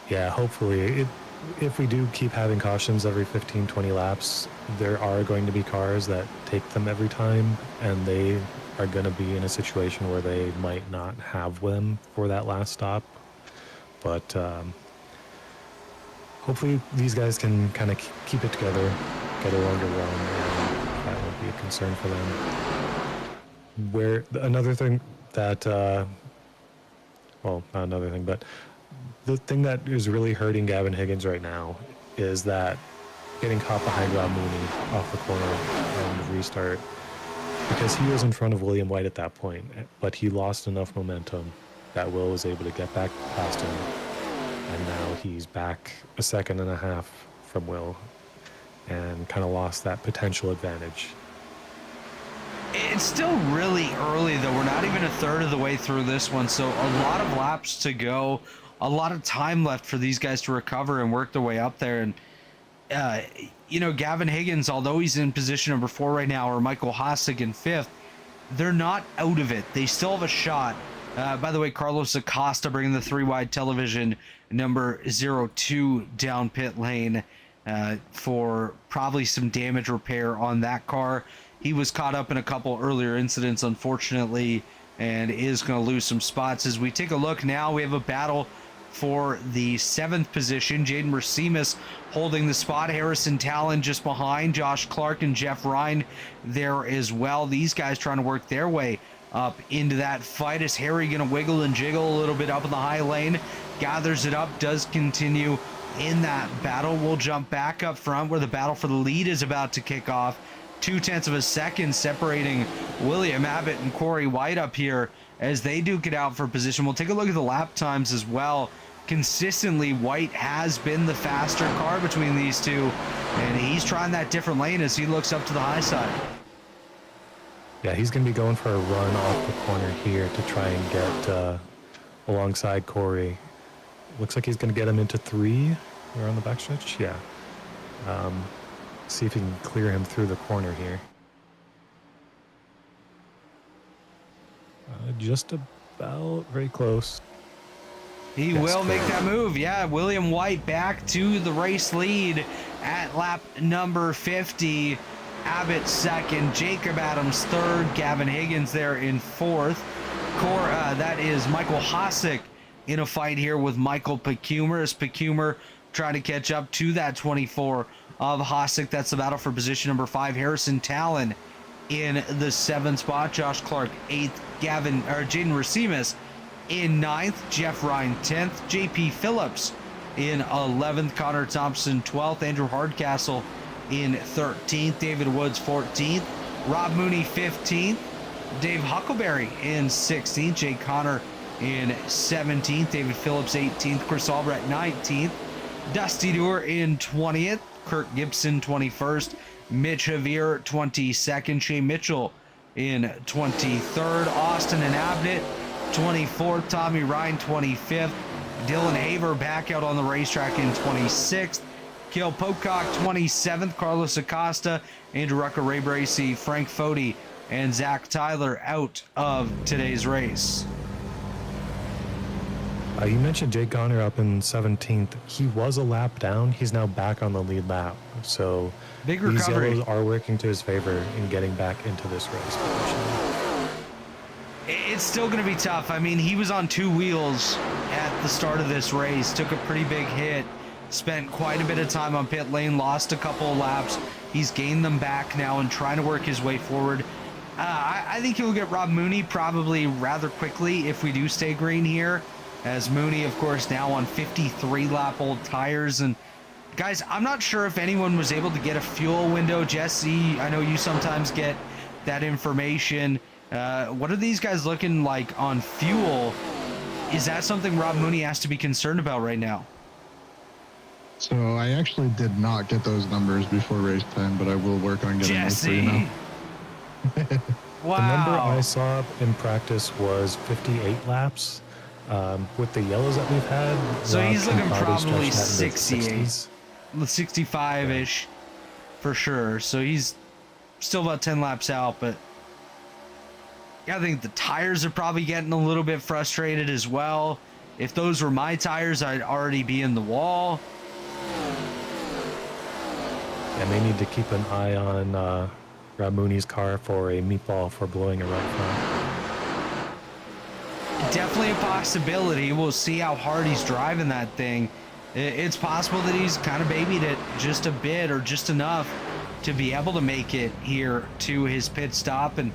Yeah, hopefully. If we do keep having cautions every 15, 20 laps, there are going to be cars that take them every time, and they are going to be in a situation where they might not have them for that last stop. But hopefully these guys can kind of keep it together, get a longer run, and that won't be a concern for them. Another thing that, well, not another thing, but the thing that is really hurting Gavin Higgins right now is that getting caught behind Rob Mooney off the corner on the restart, because he was in front of William White at that point, but he lost enough momentum that Will was able to get back past him, and now he's back 1.5 seconds from Will and kind of lost that potential advantage. It's still really early, though. We're not even 1/3 of the way through this one, so a lot of laps to go, a lot of time left for these guys to recover and work their way up there. And Gavin Higgins, although he's in position number 4 right now, or Michael Hossack in 5th, they're not out of it. They still have a shot. By the way, Carlos Acosta bringing the 3-wide television number 02 down pit lane for probably some damage repair on that car. He was caught up in a couple earlier incidents, unfortunately, and is going to lose some spots. As we take a look now, we have a battle for the 7th position. Jaden Rasimas holding the spot. Harrison Talon just behind. Josh Clark and Jeff Ryan there as well. These guys trying to work their way up into that fight. Is Harry going to wiggle and jiggle a little bit up in the high lane? Gathers it up, does continue in that battle. We'll jump back up front where the battle for the lead is about to kick off. 0.2 of a second separating William Abbott and Corey White up here as they duke it out for position. We'll take a look at the lap times as well. Consistently, White has been the faster car between these two, and he's trying that different lane as he looks up to the high side. Yeah, he's going to be going for a run off the corner here to try and get alongside Corey. Looks like he's going to get him into 3 around the backstretch. Yeah. See if he can clear him through the corner here. Just about very close. He Yes, will make correct. that move. Yeah, William White back to the race lead at lap number 50. Abbott second, Jacob Adams third, Gavin Higgins there in fourth. That is Michael Hosick in a fight here with Michael Pecumer as Pecumer trying to catch up to that 24 of Hosick. That's the battle for position number 5. Harrison Talon in the 7th spot. Josh Clark 8th. Jaden Rasimas in 9th. Jeff Ryan 10th. JP Phillips in 11th. Connor Thompson 12th. Andrew Hardcastle in 13th. David Woods 14th. Rob Mooney 15th. Dave Huckleberry in 16th. Jay Connor in 17th. David Phillips 18th. Chris Albrecht 19th. Dusty Dewar in 20th. Kirk Gibson 21st. Mitch Javier 22nd. Shea Mitchell in 23rd. Austin and Abnett 24th. Tommy Ryan 25th. Dylan Haver back out on the racetrack in 26th. Kale Pocock 27th. Carlos Acosta, Andrew Rucker, Ray Bracey, Frank Fody, and Zach Tyler out of today's race. You mentioned Jake Connor up in 17th. He was a lap down. He's now back on the lead lap. So Big these recovery. yellows are working to his favor in getting back into this race. It's still going to be tough. I mean, he was on 2 wheels at the start of this race, took a pretty big hit, spent quite a bit of time on pit lane, lost a couple of laps. He's gained them back now and trying to work his way forward. I think he'll get Rob Mooney probably rather quickly if we do stay green here, as Mooney, of course, now on 53-lap-old tires. And guys, I'm not sure if anyone was able to get a fuel window. Jesse, I know you sometimes get that information. What are these guys looking like on fuel? Is that something Rob Mooney has to be concerned about right now? So I actually did not get those numbers before race time, but I will work on getting those for you Jesse. now. Wow. The number I saw in practice was 58 laps. With the yellows that we've had, So Rob he's can looking probably stretch that into the 68. 60s. 65-ish for sure. So he's still about 10 laps out, but yeah, I think the tires are probably getting a little bit frustrated as well. If those were my tires, I'd already be in the wall. I may need to keep an eye on Rob Mooney's car for a meatball for blowing a right front. Definitely a possibility. We'll see how hard he's driving that thing. It's possible that he's kind of babied it just a bit or just enough to be able to make it here to his pit stop. And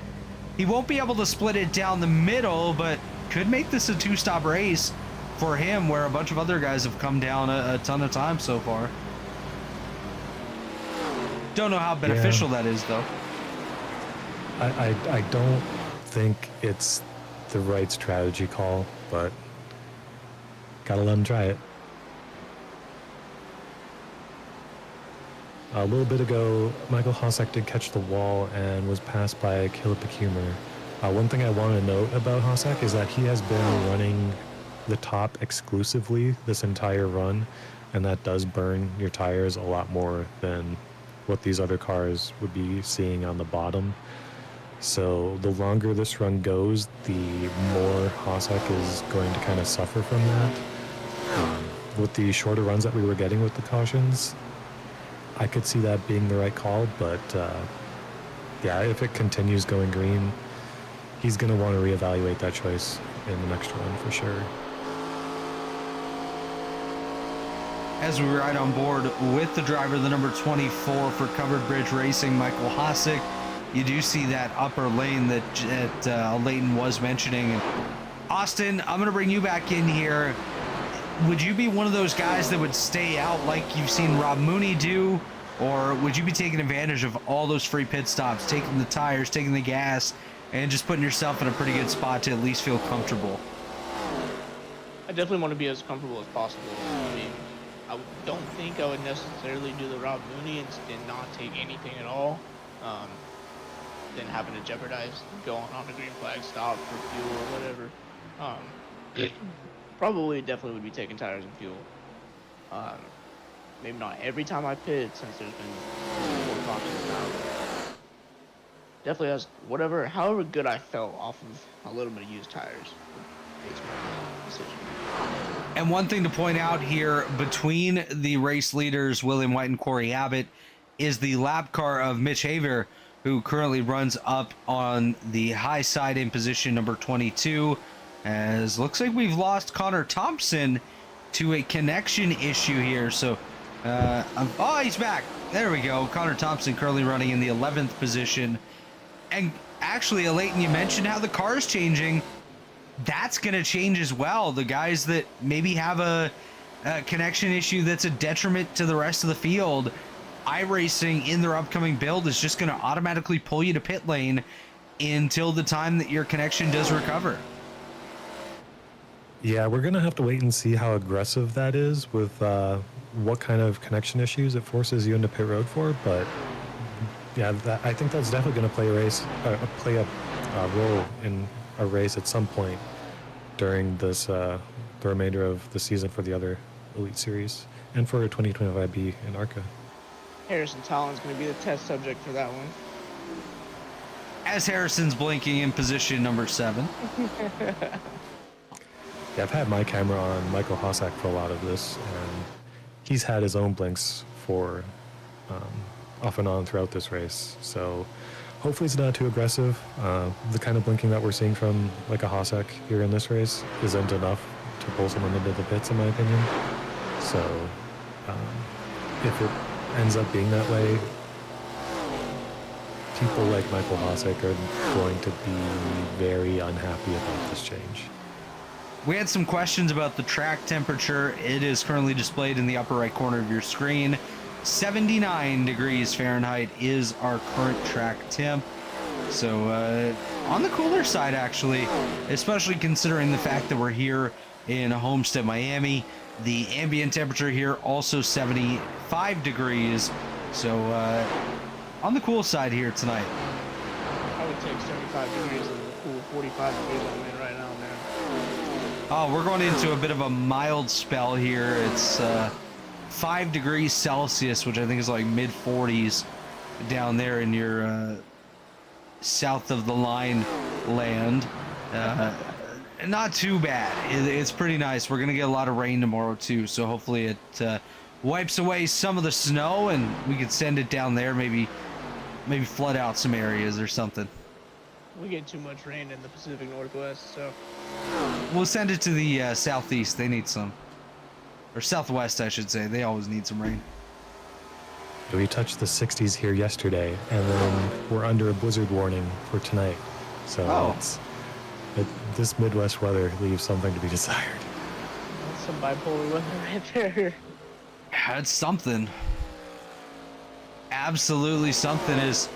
he won't be able to split it down the middle, but could make this a 2-stop race for him, where a bunch of other guys have come down a ton of times so far. Don't know how beneficial that is, though. I don't think it's the right strategy call, but gotta let him try it. A little bit ago, Michael Hossack did catch the wall and was passed by Caleb Pecumer. One thing I want to note about Hossack is that he has been running the top exclusively this entire run, and that does burn your tires a lot more than what these other cars would be seeing on the bottom. So the longer this run goes, the more Hossack is going to kind of suffer from that. With the shorter runs that we were getting with the cautions, I could see that being the right call, but yeah, if it continues going green, he's going to want to reevaluate that choice in the next run for sure. as we ride on board with the driver, the number 24 for Covered Bridge Racing, Michael Hosick. You do see that upper lane that Alayton was mentioning. And Austin, I'm going to bring you back in here. Would you be one of those guys that would stay out like you've seen Rob Mooney do? Or would you be taking advantage of all those free pit stops, taking the tires, taking the gas, and just putting yourself in a pretty good spot to at least feel comfortable? I definitely want to be as comfortable as possible. I mean, I don't think I would necessarily do the Rob Mooney and not take anything at all. Than having to jeopardize going on a green flag stop for fuel or whatever. Probably definitely would be taking tires and fuel. Maybe not every time I pit since there's been 4 cautions now. Definitely has however good I felt off of a little bit of used tires. It's my decision. And one thing to point out here, between the race leaders, William White and Corey Abbott, is the lap car of Mitch Haver, who currently runs up on the high side in position number 22. As looks like we've lost Connor Thompson to a connection issue here. So, oh, he's back. There we go. Connor Thompson currently running in the 11th position. And actually, Alayton, you mentioned how the car is changing. That's going to change as well. The guys that maybe have a connection issue that's a detriment to the rest of the field, iRacing in their upcoming build is just going to automatically pull you to pit lane until the time that your connection does recover. Yeah, we're going to have to wait and see how aggressive that is with what kind of connection issues it forces you into pit road for. But yeah, I think that's definitely going to play a role in a race at some point during this the remainder of the season for the other Elite Series and for 2025B in ARCA. Harrison Talon's going to be the test subject for that one. As Harrison's blinking in position number 7. Yeah, I've had my camera on Michael Hossack for a lot of this, and he's had his own blinks for off and on throughout this race. So hopefully it's not too aggressive. The kind of blinking that we're seeing from like a Hossack here in this race isn't enough to pull someone into the pits, in my opinion. So if it ends up being that way, people like Michael Hossack are going to be very unhappy about this change. We had some questions about the track temperature. It is currently displayed in the upper right corner of your screen. 79 degrees Fahrenheit is our current track temp. So on the cooler side, actually, especially considering the fact that we're here in Homestead, Miami. The ambient temperature here also 75 degrees. So on the cool side here tonight. I would take 75 degrees and the cool 45 degrees I'm in right now, man. Oh, we're going into a bit of a mild spell here. It's 5 degrees Celsius, which I think is like mid 40s down there in your south of the line land. Not too bad. It's pretty nice. We're going to get a lot of rain tomorrow too, so hopefully it wipes away some of the snow and we can send it down there, maybe flood out some areas or something. We get too much rain in the Pacific Northwest, so we'll send it to the southeast. They need some. Or southwest, I should say. They always need some rain. We touched the 60s here yesterday, and then we're under a blizzard warning for tonight. So this Midwest weather leaves something to be desired. that's some bipolar weather right there. That's something. Absolutely something. Is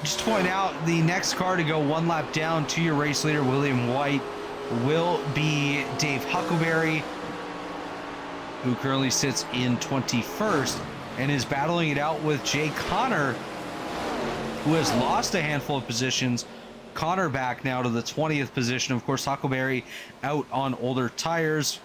just to point out, the next car to go one lap down to your race leader, William White, will be Dave Huckleberry, who currently sits in 21st and is battling it out with Jay Connor, who has lost a handful of positions. Connor back now to the 20th position. Of course, Huckleberry out on older tires.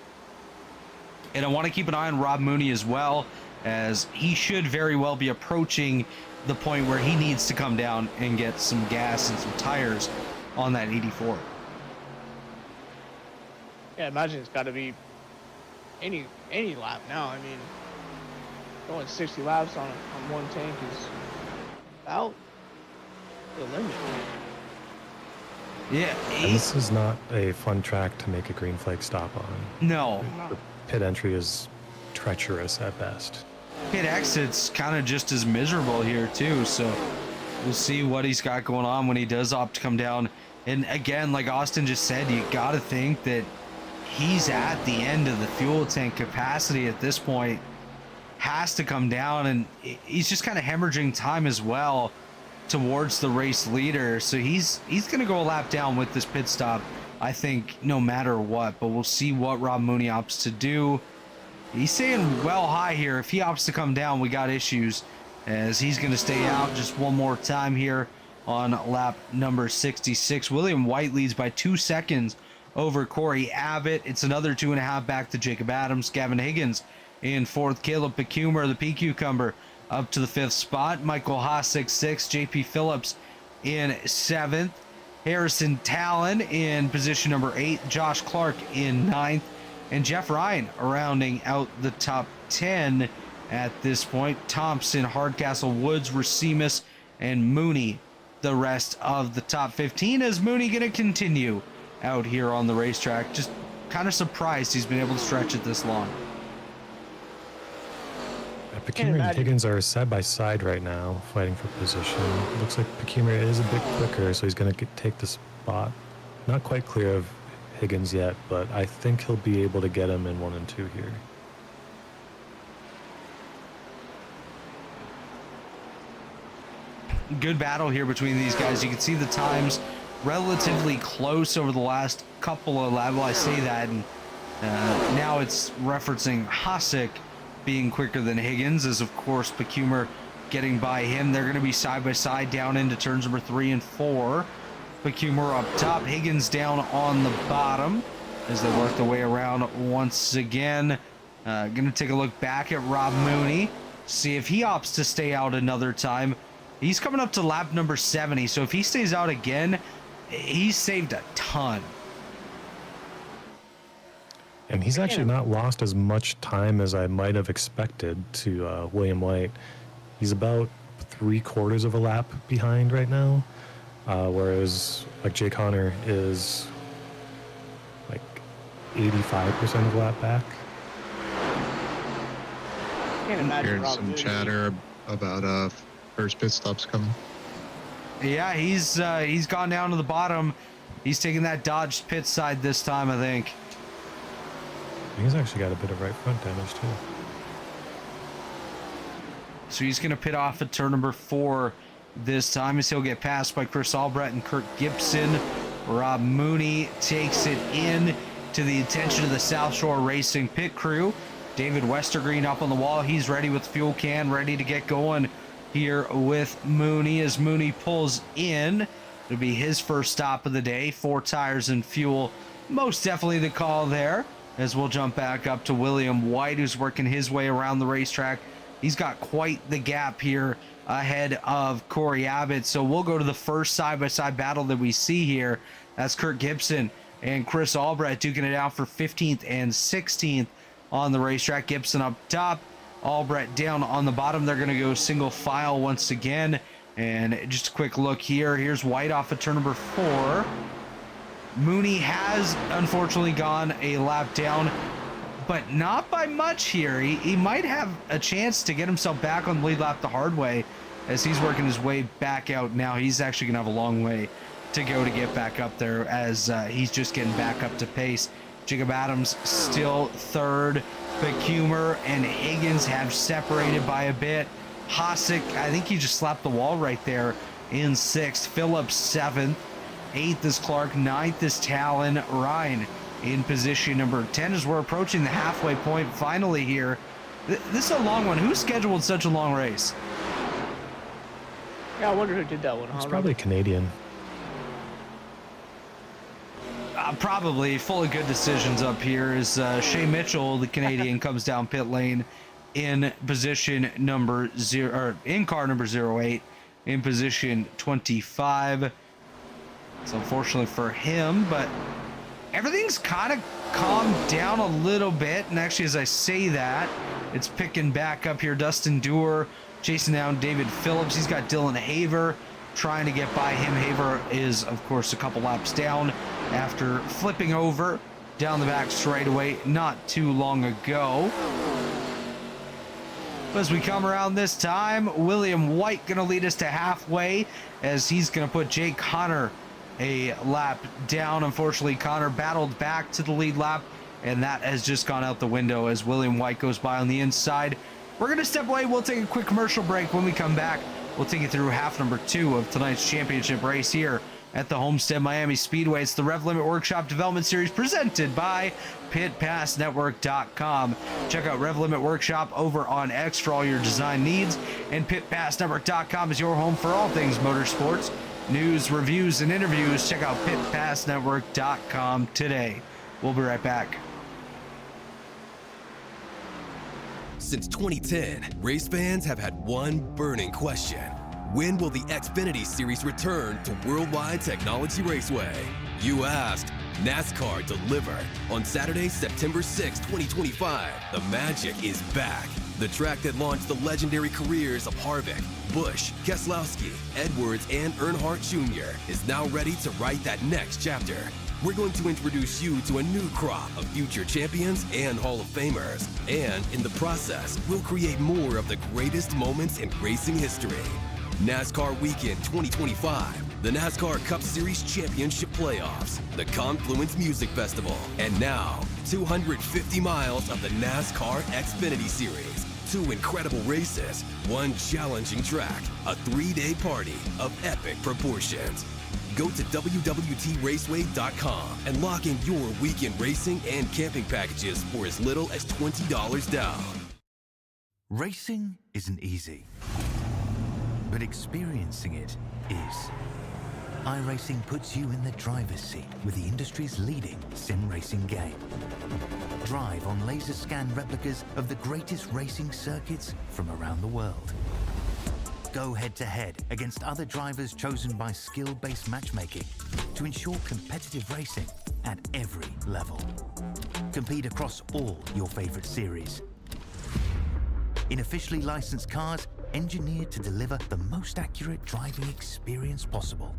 And I want to keep an eye on Rob Mooney as well, as he should very well be approaching the point where he needs to come down and get some gas and some tires on that 84. Yeah, imagine it's got to be any lap now. I mean, going 60 laps on one tank is about the limit. Yeah, And this is not a fun track to make a green flag stop on. no. The pit entry is treacherous at best. Pit exit's kind of just as miserable here too, so we'll see what he's got going on when he does opt to come down. And again, like Austin just said, you got to think that he's at the end of the fuel tank capacity at this point, has to come down, and he's just kind of hemorrhaging time as well towards the race leader. So he's going to go a lap down with this pit stop, I think, no matter what. But we'll see what Rob Mooney opts to do. He's staying well high here. If he opts to come down, we got issues, as he's going to stay out just one more time here on lap number 66. William White leads by 2 seconds over Corey Abbott. It's another 2.5 back to Jacob Adams. Gavin Higgins in fourth. Caleb Pecumer, the P Cucumber, up to the 5th spot. Michael Hosick 6th. JP Phillips in 7th. Harrison Talon in position number 8. Josh Clark in 9th. And Jeff Ryan rounding out the top 10 at this point. Thompson, Hardcastle, Woods, Rasimas, and Mooney the rest of the top 15, as Mooney going to continue out here on the racetrack. Just kind of surprised he's been able to stretch it this long. Pecumer and Higgins are side by side right now, fighting for position. Looks like Pecumer is a bit quicker, so he's going to take the spot. Not quite clear of Higgins yet, but I think he'll be able to get him in 1 and 2 here. Good battle here between these guys. You can see the times relatively close over the last couple of laps. Well, I say that, and now it's referencing Hosick being quicker than Higgins, as of course Pecumer getting by him. They're going to be side by side down into turns number 3 and 4. Pecumer up top, Higgins down on the bottom as they work their way around once again. Going to take a look back at Rob Mooney, see if he opts to stay out another time. He's coming up to lap number 70, so if he stays out again, he's saved a ton. And he's actually not lost as much time as I might have expected to William White. He's about 3/4 of a lap behind right now, whereas like Jake Connor is like 85% of a lap back. Can't imagine Hearing Rob some Mooney. chatter about first pit stops coming. Yeah, he's gone down to the bottom. He's taking that dodged pit side this time, I think. He's actually got a bit of right front damage too. So he's going to pit off at turn number 4 this time, as he'll get passed by Chris Albrecht and Kurt Gibson. Rob Mooney takes it in to the attention of the South Shore Racing pit crew. David Westergreen up on the wall. He's ready with the fuel can, ready to get going here with Mooney as Mooney pulls in. It'll be his first stop of the day. 4 tires and fuel. Most definitely the call there, as we'll jump back up to William White, who's working his way around the racetrack. He's got quite the gap here ahead of Corey Abbott. So we'll go to the first side-by-side battle that we see here. That's Kurt Gibson and Chris Albrecht duking it out for 15th and 16th on the racetrack. Gibson up top, Albrecht down on the bottom. They're going to go single file once again. And just a quick look here. Here's White off of turn number 4. Mooney has unfortunately gone a lap down, but not by much here. He might have a chance to get himself back on the lead lap the hard way, as he's working his way back out now. He's actually going to have a long way to go to get back up there, as he's just getting back up to pace. Jacob Adams still 3rd. Pecumer and Higgins have separated by a bit. Hosick, I think he just slapped the wall right there, in 6th. Phillips 7th. 8th is Clark. 9th is Talon. Ryan in position number 10 as we're approaching the halfway point finally here. This is a long one. Who scheduled such a long race? Yeah, I wonder who did that one. It's probably Canadian. Probably full of good decisions up here as Shea Mitchell, the Canadian, comes down pit lane in position number 0, or in car number 08, in position 25. So unfortunately for him, but everything's kind of calmed down a little bit. And actually, as I say that, it's picking back up here. Dustin Dewar chasing down David Phillips. He's got Dylan Haver trying to get by him. Haver is, of course, a couple laps down after flipping over down the back straightaway not too long ago. As we come around this time, William White going to lead us to halfway as he's going to put Jake Connor a lap down. Unfortunately, Connor battled back to the lead lap, and that has just gone out the window as William White goes by on the inside. We're going to step away. We'll take a quick commercial break. When we come back, we'll take you through half number 2 of tonight's championship race here at the Homestead Miami Speedway. It's the RevLimit Workshop Development Series presented by PitPassNetwork.com. Check out RevLimit Workshop over on X for all your design needs, and PitPassNetwork.com is your home for all things motorsports. News, reviews, and interviews. Check out PitPassNetwork.com today. We'll be right back. Since 2010, race fans have had one burning question. When will the Xfinity Series return to Worldwide Technology Raceway? You asked, NASCAR delivered. On Saturday, September 6, 2025, the magic is back. The track that launched the legendary careers of Harvick, Busch, Keselowski, Edwards, and Earnhardt Jr. is now ready to write that next chapter. We're going to introduce you to a new crop of future champions and Hall of Famers. And in the process, we'll create more of the greatest moments in racing history. NASCAR Weekend 2025, the NASCAR Cup Series Championship Playoffs, the Confluence Music Festival, and now 250 miles of the NASCAR Xfinity Series. 2 incredible races, 1 challenging track, a 3-day party of epic proportions. Go to www.raceway.com and lock in your weekend racing and camping packages for as little as $20 down. Racing isn't easy, but experiencing it is. iRacing puts you in the driver's seat with the industry's leading sim racing game. Drive on laser scan replicas of the greatest racing circuits from around the world. Go head-to-head against other drivers chosen by skill-based matchmaking to ensure competitive racing at every level. Compete across all your favorite series. In officially licensed cars, engineered to deliver the most accurate driving experience possible.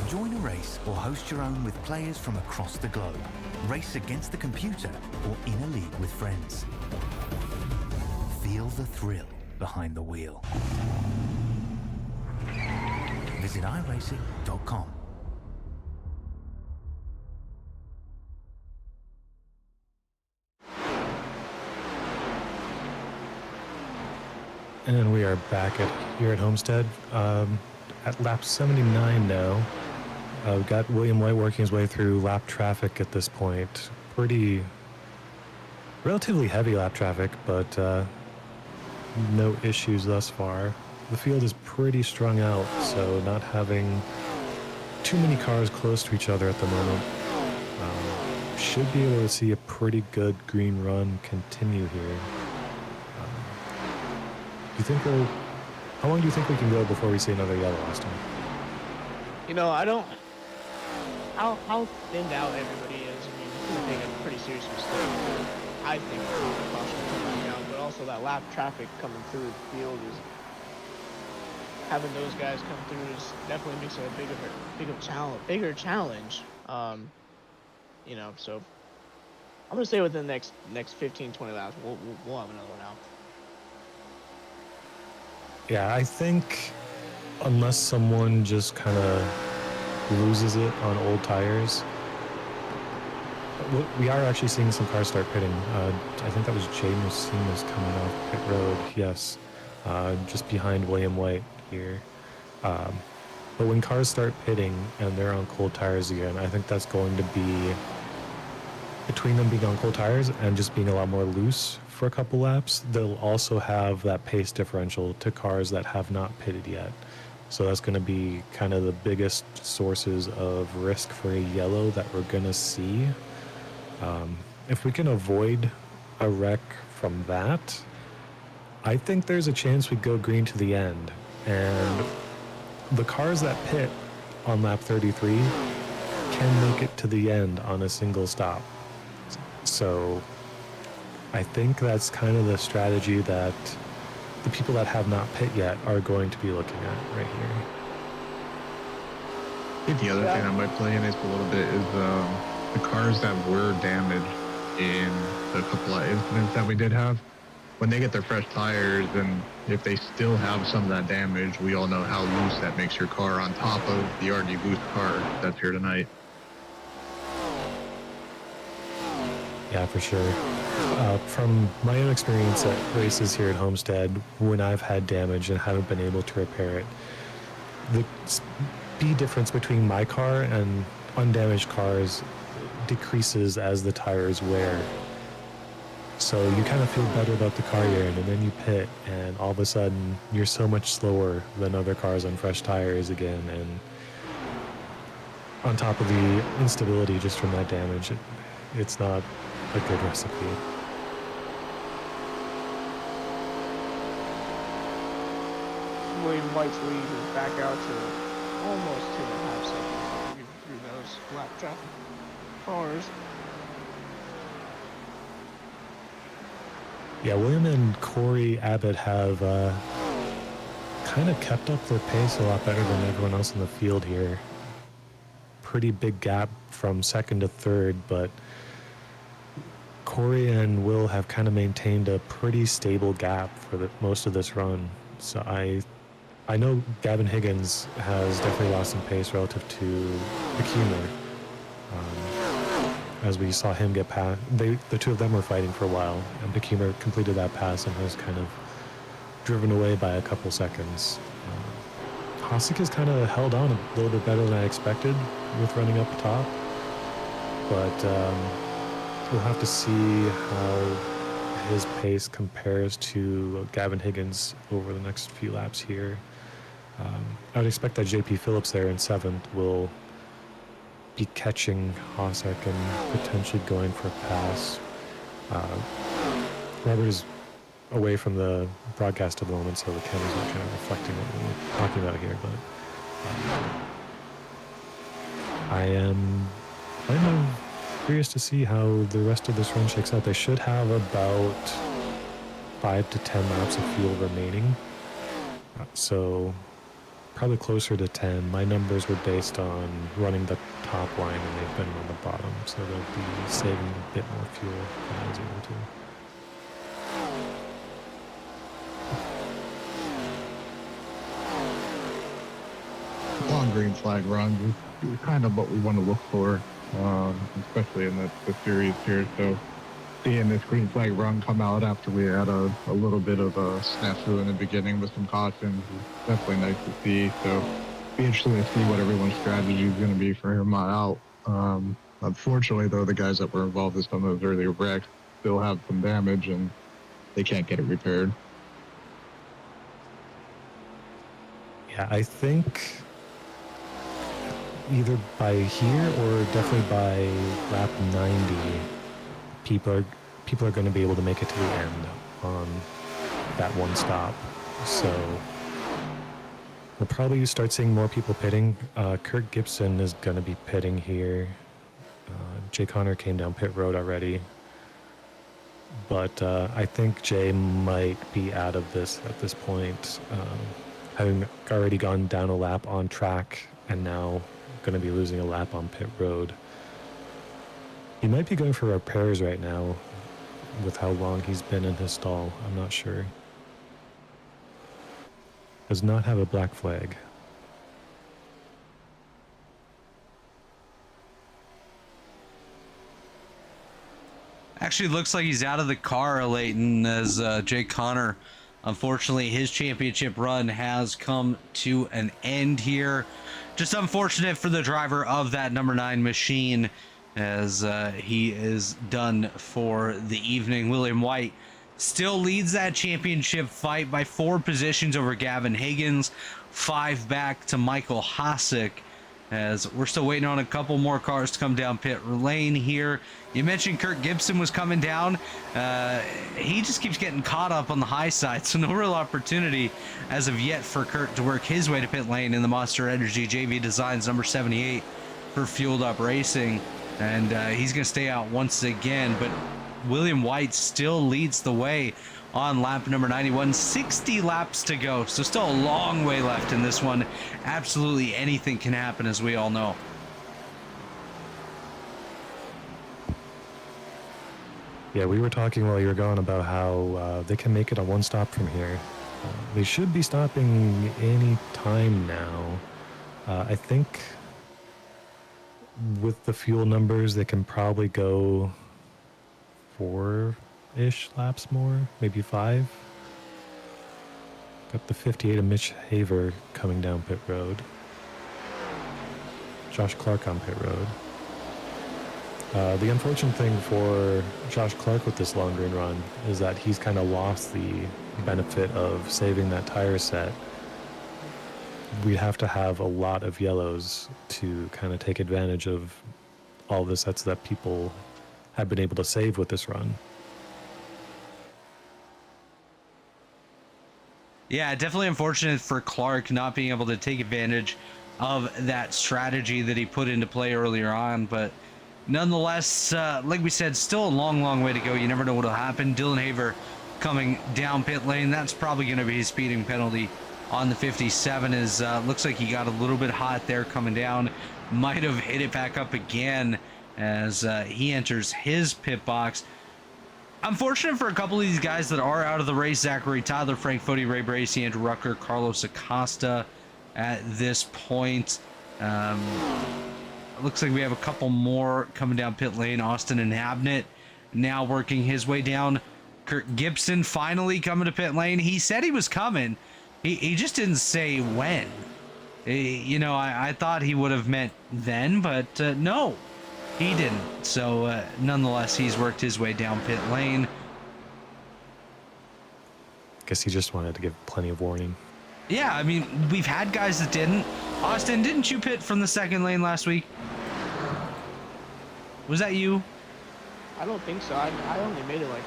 Join a race or host your own with players from across the globe. Race against the computer or in a league with friends. Feel the thrill behind the wheel. Visit iRacing.com. And we are back here at Homestead at lap 79 now. We've got William White working his way through lap traffic at this point. Relatively heavy lap traffic, but no issues thus far. The field is pretty strung out, so not having too many cars close to each other at the moment. Should be able to see a pretty good green run continue here. How long do you think we can go before we see another yellow, Austin? You know, how thinned out everybody is. I mean, it's going to take a pretty serious mistake. I think the caution will come back down, but also that lap traffic coming through the field is having those guys come through is definitely makes it a bigger challenge. You know, so I'm going to say within the next 15-20 laps, we'll have another one out. Yeah, I think unless someone just kind of loses it on old tires, we are actually seeing some cars start pitting. I think that was Rasimas coming off pit road, yes, just behind William White here. But when cars start pitting and they're on cold tires again, I think that's going to be between them being on cold tires and just being a lot more loose for a couple laps. They'll also have that pace differential to cars that have not pitted yet. So that's going to be kind of the biggest sources of risk for a yellow that we're going to see. If we can avoid a wreck from that, I think there's a chance we go green to the end. And the cars that pit on lap 33 can make it to the end on a single stop. So I think that's kind of the strategy that the people that have not pit yet are going to be looking at right here. I think the other thing I might play in this a little bit is the cars that were damaged in the couple of incidents that we did have, when they get their fresh tires, and if they still have some of that damage, we all know how loose that makes your car on top of the already loose car that's here tonight. Yeah, for sure. From my own experience at races here at Homestead, when I've had damage and haven't been able to repair it, the speed difference between my car and undamaged cars decreases as the tires wear. So you kind of feel better about the car you're in, and then you pit, and all of a sudden you're so much slower than other cars on fresh tires again. And on top of the instability just from that damage, it's not a good recipe. William White's lead is back out to almost 2.5 seconds through those lap traffic cars. Yeah, William and Corey Abbott have kind of kept up their pace a lot better than everyone else in the field here. Pretty big gap from second to third, but Corey and Will have kind of maintained a pretty stable gap for most of this run. So I know Gavin Higgins has definitely lost some pace relative to Bekemer. As we saw him get past, the two of them were fighting for a while, and Bekemer completed that pass and was kind of driven away by a couple seconds. Hasek has kind of held on a little bit better than I expected with running up top, but we'll have to see how his pace compares to Gavin Higgins over the next few laps here. I would expect that JP Phillips there in 7th will be catching Hasek and potentially going for a pass. Robert is away from the broadcast at the moment, so the camera's not kind of reflecting what we're talking about here, but I am kind of curious to see how the rest of this run shakes out. They should have about 5 to 10 laps of fuel remaining, so probably closer to 10. My numbers were based on running the top line, and they've been on the bottom, so they'll be saving a bit more fuel than I was able to. Long green flag runs is kind of what we want to look for, especially in the series here. So seeing this green flag run come out after we had a little bit of a snafu in the beginning with some cautions is definitely nice to see. So be interesting to see what everyone's strategy is going to be for him out. Unfortunately, though, the guys that were involved in some of those earlier wrecks still have some damage, and they can't get it repaired. Yeah, I think either by here or definitely by lap 90, people are going to be able to make it to the end on that one stop. So we'll probably start seeing more people pitting. Kurt Gibson is going to be pitting here. Jay Connor came down pit road already. But I think Jay might be out of this at this point, having already gone down a lap on track and now going to be losing a lap on pit road. He might be going for repairs right now with how long he's been in his stall. I'm not sure. Does not have a black flag. Actually, looks like he's out of the car, Alayton, as Jay Connor, unfortunately, his championship run has come to an end here. Just unfortunate for the driver of that number 9 machine, as he is done for the evening. William White still leads that championship fight by 4 positions over Gavin Higgins, 5 back to Michael Hasek, as we're still waiting on a couple more cars to come down pit lane here. You mentioned Kurt Gibson was coming down. He just keeps getting caught up on the high side, so no real opportunity as of yet for Kurt to work his way to pit lane in the Monster Energy JV Designs number 78 for Fueled Up Racing. And he's going to stay out once again, but William White still leads the way on lap number 91. 60 laps to go, so still a long way left in this one. Absolutely anything can happen, as we all know. Yeah, we were talking while you were gone about how they can make it a one stop from here. They should be stopping any time now. I think with the fuel numbers, they can probably go 4-ish laps more, maybe 5. Got the 58 of Mitch Haver coming down pit road. Josh Clark on pit road. The unfortunate thing for Josh Clark with this long green run is that he's kind of lost the benefit of saving that tire set. We have to have a lot of yellows to kind of take advantage of all the sets that people have been able to save with this run. Yeah, definitely unfortunate for Clark not being able to take advantage of that strategy that he put into play earlier on, but nonetheless, like we said, still a long way to go. You never know what'll happen. Dylan Haver coming down pit lane. That's probably going to be his speeding penalty on the 57. Is looks like he got a little bit hot there coming down. Might have hit it back up again as he enters his pit box. Unfortunate for a couple of these guys that are out of the race. Zachary Tyler, Frank Foti, Ray Bracey, Andrew Rucker, Carlos Acosta at this point. Looks like we have a couple more coming down pit lane. Austin Inhabnet now working his way down. Kurt Gibson finally coming to pit lane. He said he was coming. He just didn't say when. You know, I thought he would have meant then, but no, he didn't. So nonetheless, he's worked his way down pit lane. Guess he just wanted to give plenty of warning. Yeah, I mean, we've had guys that didn't. Austin, didn't you pit from the second lane last week? Was that you? I don't think so. I only made it like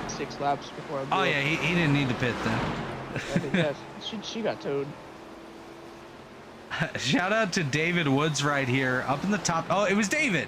6 laps before I blew Oh, up. yeah, he didn't need to pit then. I think she got towed. Shout out to David Woods right here up in the top. Oh, it was David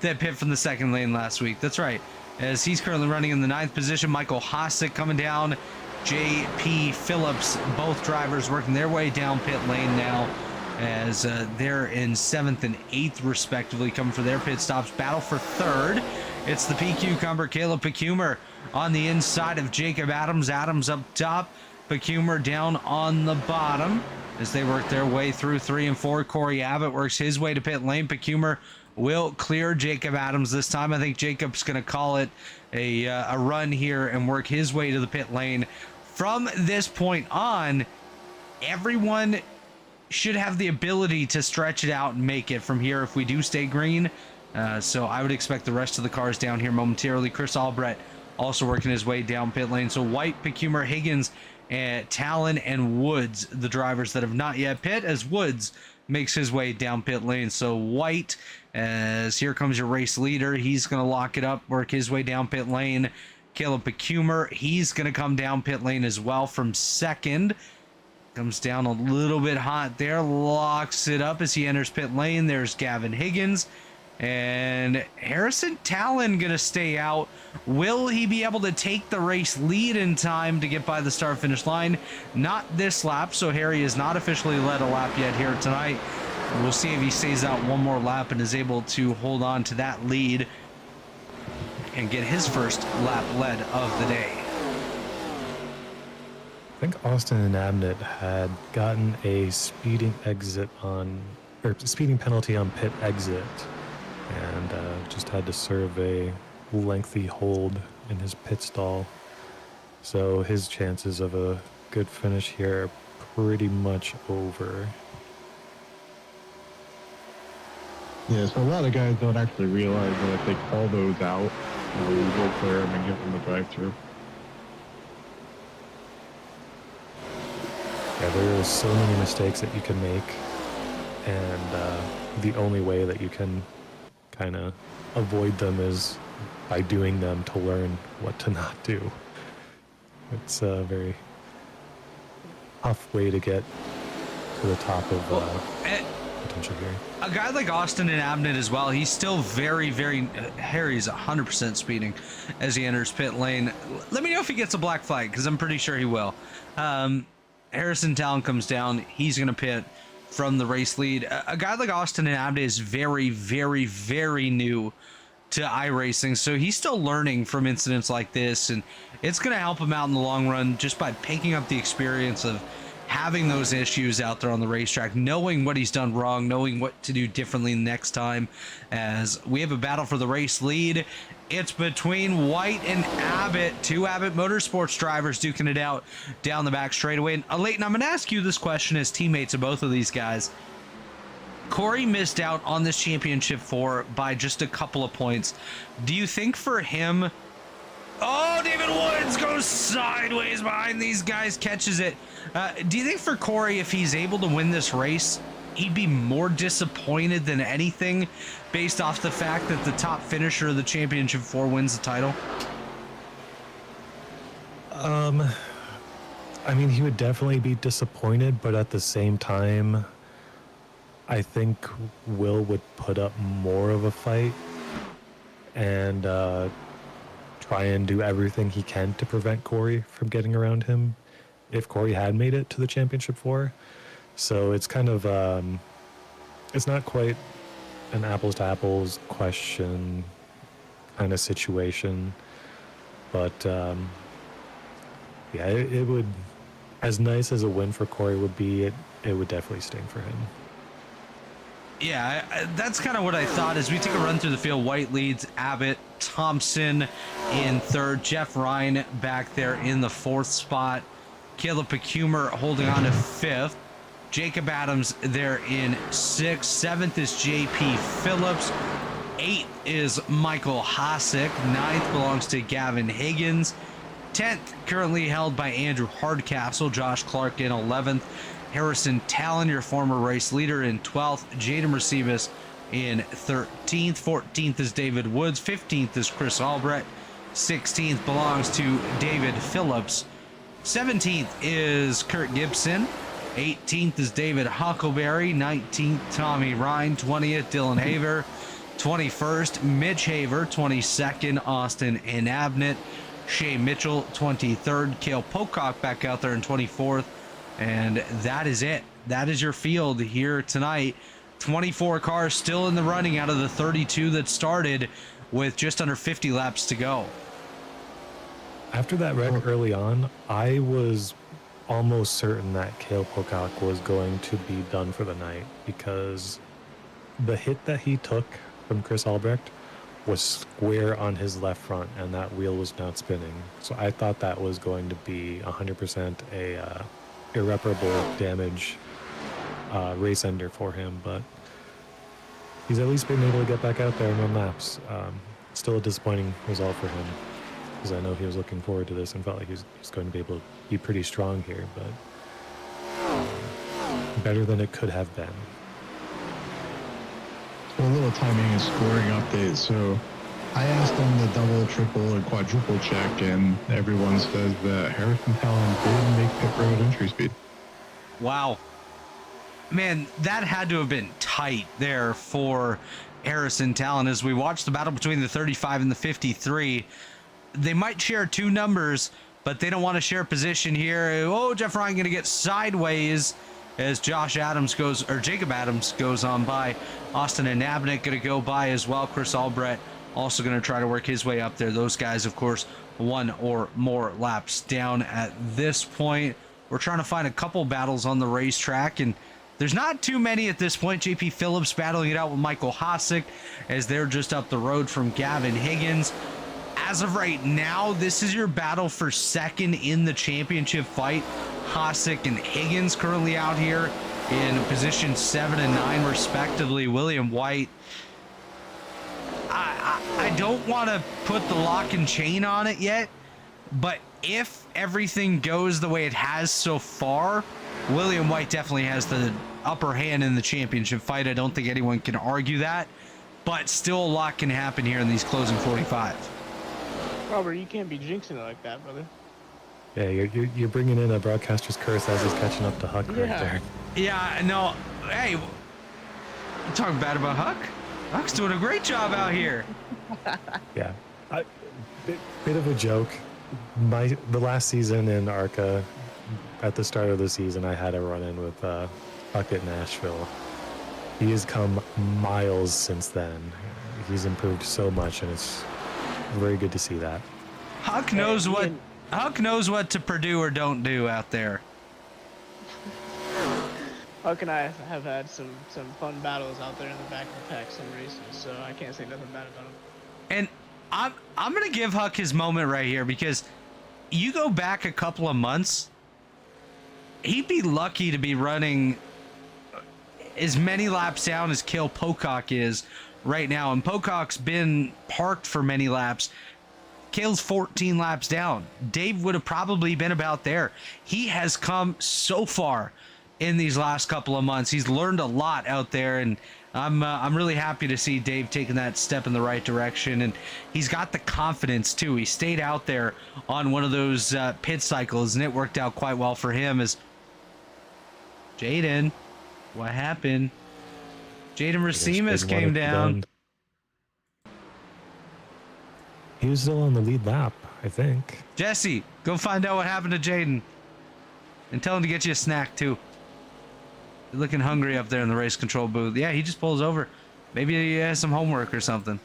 that pit from the second lane last week. That's right. As he's currently running in the 9th position. Michael Hossack coming down. J.P. Phillips, both drivers working their way down pit lane now as they're in 7th and 8th respectively, coming for their pit stops. Battle for 3rd. It's the PQ Cumber, Caleb Pecumer on the inside of Jacob Adams. Adams up top, Pecumer down on the bottom as they work their way through 3 and 4. Corey Abbott works his way to pit lane. Pecumer will clear Jacob Adams this time. I think Jacob's going to call it a run here and work his way to the pit lane. From this point on, everyone should have the ability to stretch it out and make it from here if we do stay green. So I would expect the rest of the cars down here momentarily. Chris Albrecht also working his way down pit lane. So White, Pecumer, Higgins, Talon, and Woods, the drivers that have not yet pit, as Woods makes his way down pit lane. So White, as here comes your race leader, he's going to lock it up, work his way down pit lane. Caleb Pecumer, he's going to come down pit lane as well from 2nd. Comes down a little bit hot there, locks it up as he enters pit lane. There's Gavin Higgins. And Harrison Talon going to stay out. Will he be able to take the race lead in time to get by the start finish line? Not this lap, so Harry has not officially led a lap yet here tonight. We'll see if he stays out one more lap and is able to hold on to that lead and get his first lap led of the day. I think Austin and Abnett had gotten a speeding penalty on pit exit, and just had to serve a lengthy hold in his pit stall. So his chances of a good finish here are pretty much over. Yeah, so a lot of guys don't actually realize that if they call those out, we will clear them and give them the drive-through. Yeah, there are so many mistakes that you can make, and the only way that you can kind of avoid them is by doing them to learn what to not do. It's a very tough way to get to the top of potential here. A guy like Austin and Abnett as well, he's still very, Harry's 100% speeding as he enters pit lane. Let me know if he gets a black flag, because I'm pretty sure he will. Harrison Talon comes down. He's going to pit from the race lead. A guy like Austin and Abnett is very, very new to iRacing, so he's still learning from incidents like this, and it's going to help him out in the long run just by picking up the experience of having those issues out there on the racetrack, knowing what he's done wrong, knowing what to do differently next time. As we have a battle for the race lead, it's between White and Abbott, two Abbott Motorsports drivers duking it out down the back straightaway. And Alayton, I'm going to ask you this question as teammates of both of these guys. Corey missed out on this championship 4 by just a couple of points. Do you think for him... Oh, David Woods goes sideways behind these guys, catches it. Do you think for Corey, if he's able to win this race, he'd be more disappointed than anything based off the fact that the top finisher of the championship 4 wins the title? I mean, he would definitely be disappointed, but at the same time, I think Will would put up more of a fight and try and do everything he can to prevent Corey from getting around him if Corey had made it to the championship 4. So it's kind of, it's not quite an apples to apples question kind of situation, but yeah, it would, as nice as a win for Corey would be, it would definitely sting for him. Yeah, that's kind of what I thought. As we take a run through the field, White leads, Abbott, Thompson in 3rd, Jeff Ryan back there in the 4th spot, Caleb Pecumer holding on to 5th, Jacob Adams there in 6th, 7th is JP Phillips, 8th is Michael Hosick, 9th belongs to Gavin Higgins, 10th currently held by Andrew Hardcastle, Josh Clark in 11th, Harrison Talon, your former race leader, in 12th. Jaden Rasimas in 13th. 14th is David Woods. 15th is Chris Albrecht. 16th belongs to David Phillips. 17th is Kurt Gibson. 18th is David Huckleberry. 19th, Tommy Ryan. 20th, Dylan Haver. 21st, Mitch Haver. 22nd, Austin Inabnet. Shea Mitchell, 23rd. Cale Pocock back out there in 24th. And that is it. That is your field here tonight. 24 cars still in the running out of the 32 that started, with just under 50 laps to go. After that wreck early on, I was almost certain that Cale Pocock was going to be done for the night, because the hit that he took from Chris Albrecht was square on his left front, and that wheel was not spinning. So I thought that was going to be 100% a irreparable damage race ender for him, but he's at least been able to get back out there and run laps. Still a disappointing result for him, because I know he was looking forward to this and felt like he's going to be able to be pretty strong here, but better than it could have been. So a little timing and scoring update. So I asked them the double, triple, and quadruple check, and everyone says that Harrison Talon did make pit road entry speed. Wow. Man, that had to have been tight there for Harrison Talon. As we watch the battle between the 35 and the 53, they might share 2 numbers, but they don't want to share position here. Oh, Jeff Ryan going to get sideways as Jacob Adams goes on by. Austin Inabnet going to go by as well. Chris Albrecht also going to try to work his way up there. Those guys, of course, 1 or more laps down at this point. We're trying to find a couple battles on the racetrack, and there's not too many at this point. JP Phillips battling it out with Michael Hosick as they're just up the road from Gavin Higgins. As of right now, this is your battle for second in the championship fight. Hosick and Higgins currently out here in position 7 and 9 respectively. William White, I don't want to put the lock and chain on it yet, but if everything goes the way it has so far, William White definitely has the upper hand in the championship fight. I don't think anyone can argue that, but still a lot can happen here in these closing 45. Robert, you can't be jinxing it like that, brother. Yeah, you're bringing in a broadcaster's curse as he's catching up to Huck right there. Yeah, no, hey, you talking bad about Huck? Huck's doing a great job out here. Yeah, bit of a joke. The last season in ARCA, at the start of the season, I had a run-in with Huck at Nashville. He has come miles since then. he's improved so much, and it's very good to see that. Huck knows what to do or don't do out there. Huck and I have had some fun battles out there in the back of the pack, some races, so I can't say nothing bad about him. And I'm gonna give Huck his moment right here, because you go back a couple of months, he'd be lucky to be running as many laps down as Cale Pocock is right now, and Pocock's been parked for many laps. Cale's 14 laps down. Dave would have probably been about there. He has come so far in these last couple of months. He's learned a lot out there, and I'm really happy to see Dave taking that step in the right direction. And he's got the confidence too. He stayed out there on one of those pit cycles, and it worked out quite well for him. As Jaden, what happened? Jaden Rasimas came down. He was still on the lead lap, I think. Jesse, go find out what happened to Jaden, and tell him to get you a snack too. You're looking hungry up there in the race control booth. Yeah, he just pulls over. Maybe he has some homework or something.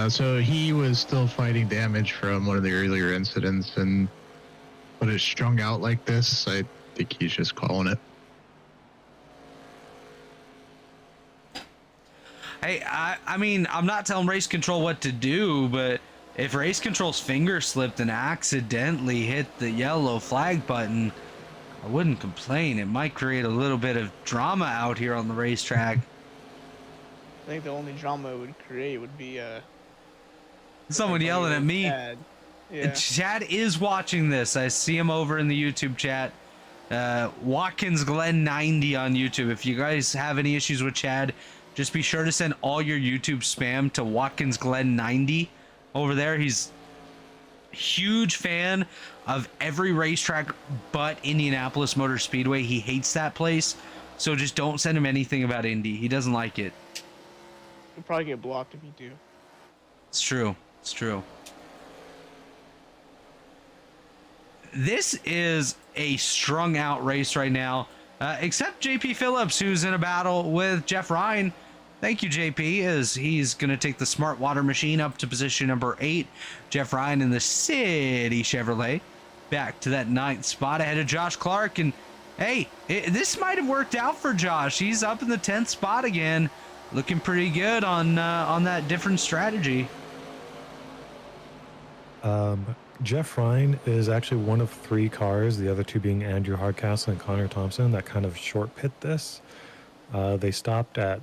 So he was still fighting damage from one of the earlier incidents, and when it's strung out like this, I think he's just calling it. Hey, I mean, I'm not telling race control what to do, but if race control's finger slipped and accidentally hit the yellow flag button, I wouldn't complain. It might create a little bit of drama out here on the racetrack. I think the only drama it would create would be Someone yelling at me. Chad. Yeah. Chad is watching this. I see him over in the YouTube chat. Watkins Glen 90 on YouTube. If you guys have any issues with Chad, just be sure to send all your YouTube spam to Watkins Glen 90 over there. He's a huge fan of every racetrack but Indianapolis Motor Speedway. He hates that place. So just don't send him anything about Indy. He doesn't like it. You'll probably get blocked if you do. It's true. It's true. This is a strung out race right now, except JP Phillips, who's in a battle with Jeff Ryan. Thank you, JP, as he's going to take the Smart Water Machine up to position number 8. Jeff Ryan in the City Chevrolet back to that 9th spot ahead of Josh Clark. And hey, this might have worked out for Josh. He's up in the 10th spot again, looking pretty good on that different strategy. Jeff Ryan is actually one of 3 cars, the other 2 being Andrew Hardcastle and Connor Thompson, that kind of short pit this. They stopped at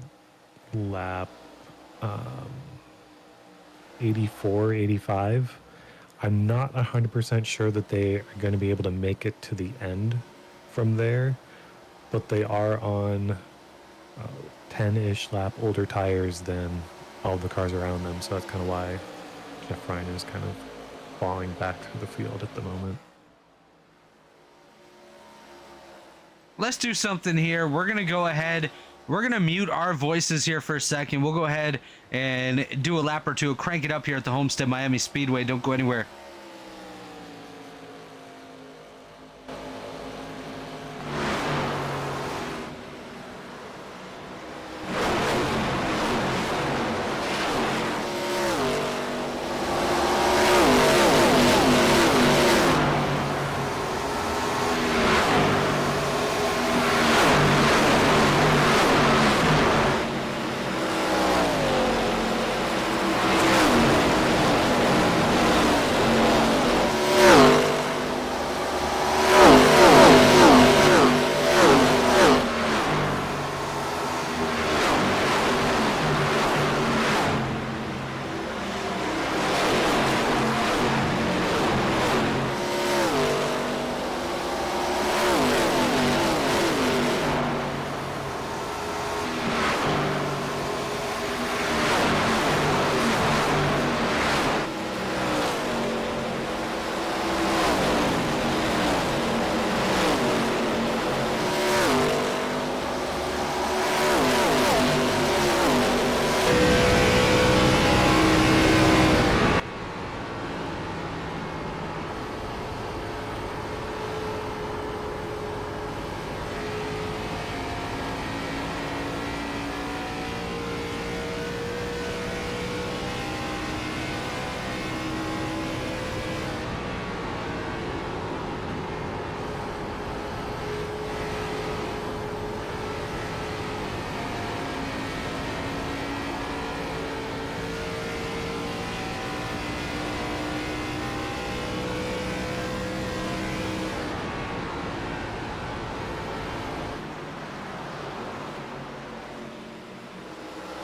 lap 84, 85. I'm not 100% sure that they are going to be able to make it to the end from there, but they are on 10-ish lap older tires than all the cars around them, so that's kind of why Jeff Ryan is kind of falling back through the field at the moment. Let's do something here. We're going to go ahead. We're going to mute our voices here for a second. We'll go ahead and do a lap or two. Crank it up here at the Homestead Miami Speedway. Don't go anywhere.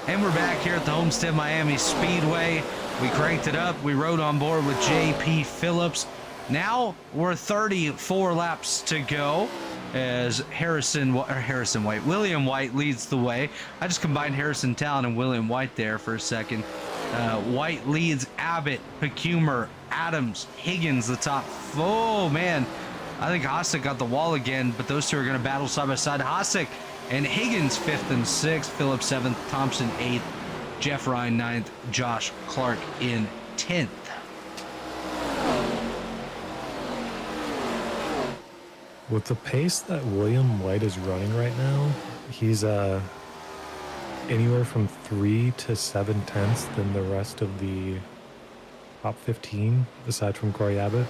And we're back here at the Homestead Miami Speedway. We cranked it up. We rode on board with JP Phillips. Now we're 34 laps to go as William White leads the way. I just combined Harrison Talon and William White there for a second. White leads Abbott, Pecumer, Adams, Higgins the top. Oh man, I think Hossack got the wall again, but those two are going to battle side by side. Hossack and Higgins 5th and 6th, Phillips 7th, Thompson 8th, Jeff Ryan 9th, Josh Clark in 10th. With the pace that William White is running right now, he's anywhere from 3 to 7/10 than the rest of the top 15, aside from Corey Abbott.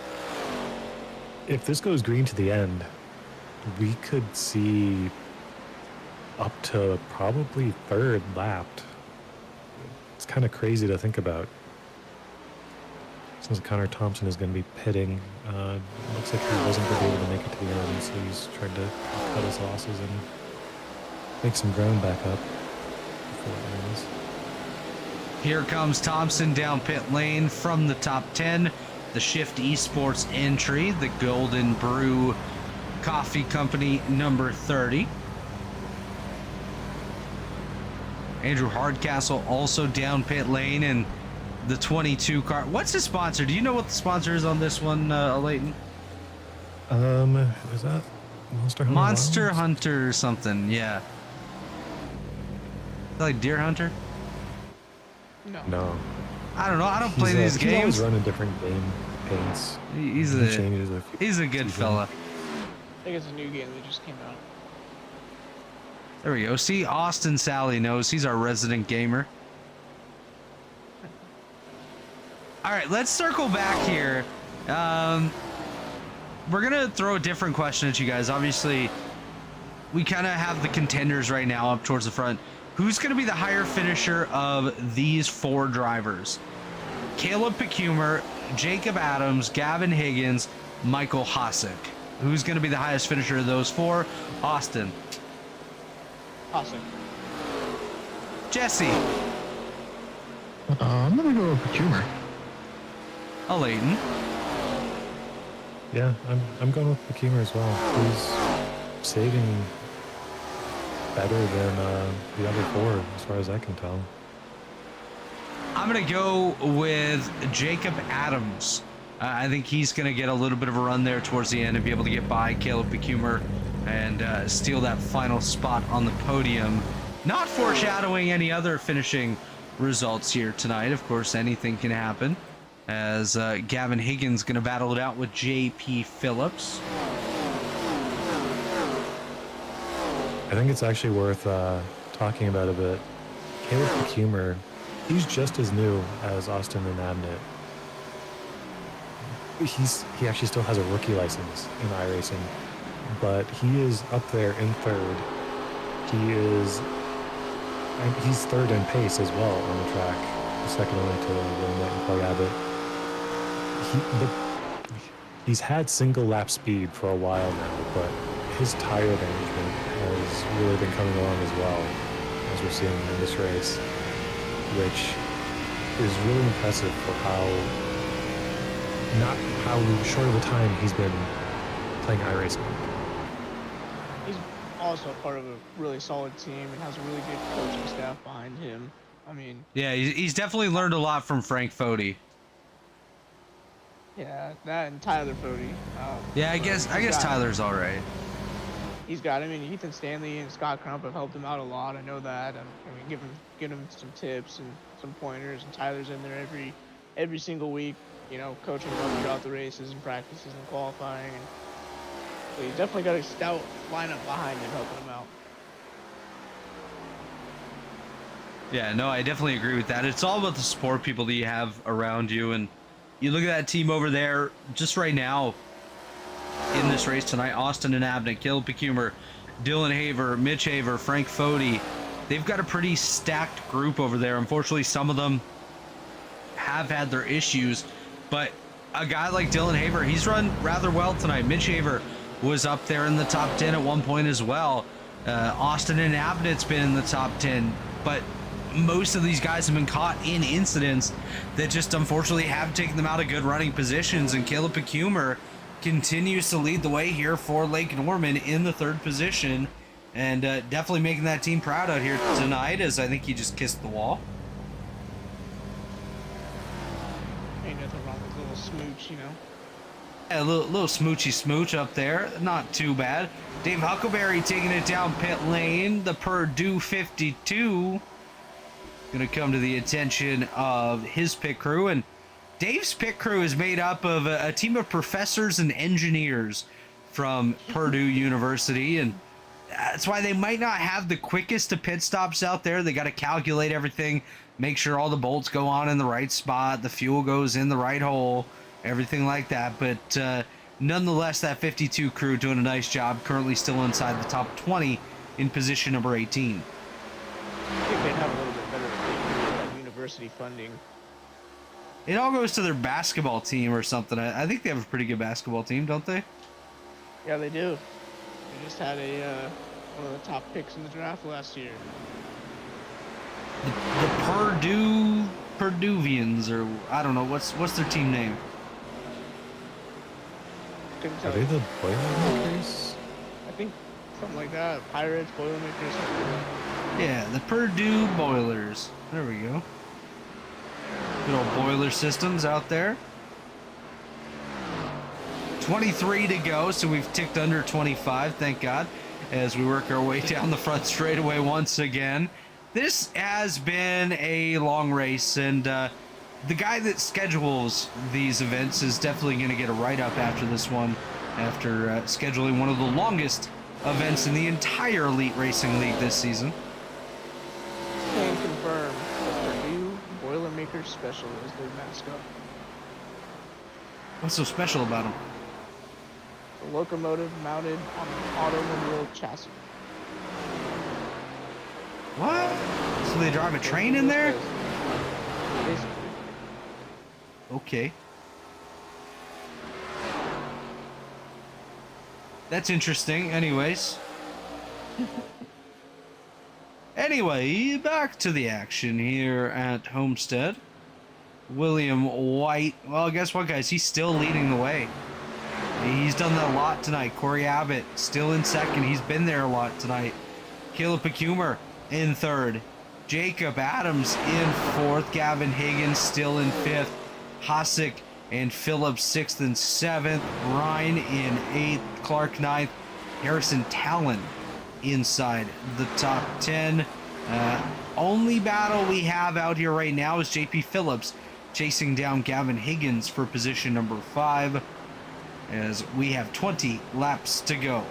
If this goes green to the end, we could see up to probably 3rd lapped. It's kind of crazy to think about. Since Connor Thompson is going to be pitting, looks like he wasn't going to be able to make it to the end, so he's trying to cut his losses and make some ground back up before it ends. Here comes Thompson down pit lane from the top 10. The Shift Esports entry, the Golden Brew Coffee Company number 30. Andrew Hardcastle also down pit lane in the 22 car. What's the sponsor? Do you know what the sponsor is on this one, Alayton? Is that Monster Hunter? Monster Wilds? Hunter or something, yeah. Like Deer Hunter? No. I don't know. I don't play these He's always games. running different game paints. He's He a changes a few good seasons. fella. I think it's a new game that just came out. There we go. See, Austin Sally knows. He's our resident gamer. All right, let's circle back here. We're going to throw a different question at you guys. Obviously, we kind of have the contenders right now up towards the front. Who's going to be the higher finisher of these 4 drivers? Caleb Pecumer, Jacob Adams, Gavin Higgins, Michael Hossack. Who's going to be the highest finisher of those 4? Austin. Awesome. Jesse. I'm gonna go with Pecumer. Alayton. Yeah, I'm going with Pecumer as well. He's saving better than the other 4, as far as I can tell. I'm going to go with Jacob Adams. I think he's going to get a little bit of a run there towards the end and be able to get by Caleb Pecumer and steal that final spot on the podium. Not foreshadowing any other finishing results here tonight. Of course, anything can happen, as Gavin Higgins going to battle it out with JP Phillips. I think it's actually worth talking about a bit. Caleb Pecumer, he's just as new as Austin and Abnett. He actually still has a rookie license in iRacing, but he is up there in 3rd. He's 3rd in pace as well on the track, second only to William White and Corey Abbott. He's had single lap speed for a while now, but his tire management has really been coming along as well, as we're seeing in this race, which is really impressive for how short of a time he's been playing iRacing. He's also part of a really solid team and has a really good coaching staff behind him. I mean, Yeah, he's definitely learned a lot from Frank Fody. yeah, that and Tyler Fody. Yeah, I guess Tyler's all right. He's got, I mean, Ethan Stanley and Scott Crump have helped him out a lot. I know that. I mean, give him some tips and some pointers. And Tyler's in there every single week, you know, coaching him throughout the races and practices and qualifying. And so he's definitely got a stout lineup behind him helping him out. Yeah, no, I definitely agree with that. It's all about the support people that you have around you. And you look at that team over there just right now in this race tonight. Austin and Abnett, Caleb Pecumer, Dylan Haver, Mitch Haver, Frank Fody. They've got a pretty stacked group over there. Unfortunately, some of them have had their issues. But a guy like Dylan Haver, he's run rather well tonight. Mitch Haver was up there in the top 10 at one point as well. Austin and Abnett's been in the top 10. But most of these guys have been caught in incidents that just unfortunately have taken them out of good running positions, and Caleb Pecumer continues to lead the way here for Lake Norman in the 3rd position, and definitely making that team proud out here tonight, as I think he just kissed the wall. Ain't nothing wrong with a little smooch, you know. A little smoochy smooch up there, not too bad. Dave Huckleberry taking it down pit lane. The Purdue 52 gonna come to the attention of his pit crew, and Dave's pit crew is made up of a team of professors and engineers from Purdue University, and that's why they might not have the quickest of pit stops out there. They got to calculate everything, make sure all the bolts go on in the right spot, the fuel goes in the right hole, everything like that. But nonetheless, that 52 crew doing a nice job, currently still inside the top 20 in position number 18. I think they'd have a little bit better if they had university funding. It all goes to their basketball team or something. I think they have a pretty good basketball team, don't they? Yeah, they do. They just had one of the top picks in the draft last year. The Purduvians, or I don't know, what's their team name? Couldn't Are tell they you. the Boilermakers? I think something like that. Pirates, Boilermakers. Yeah, the Purdue Boilers. There we go. Good old boiler systems out there. 23 to go, so we've ticked under 25, thank God, as we work our way down the front straightaway once again. This has been a long race, and the guy that schedules these events is definitely going to get a write-up after this one, after scheduling one of the longest events in the entire Elite Racing League this season. Can confirm that Purdue Boilermakers Special is their mascot. What's so special about him? The locomotive mounted on an automobile chassis. What? So they drive a train in there? Basically. Okay. That's interesting. Anyways. Anyway, back to the action here at Homestead. William White. Well, guess what, guys? He's still leading the way. He's done that a lot tonight. Corey Abbott still in second. He's been there a lot tonight. Caleb Pecumer in third. Jacob Adams in fourth. Gavin Higgins still in fifth. Hosick and Phillips sixth and seventh. Ryan in eighth. Clark ninth. Harrison Talon inside the top 10. Only battle we have out here right now is JP Phillips chasing down Gavin Higgins for position number 5, as we have 20 laps to go.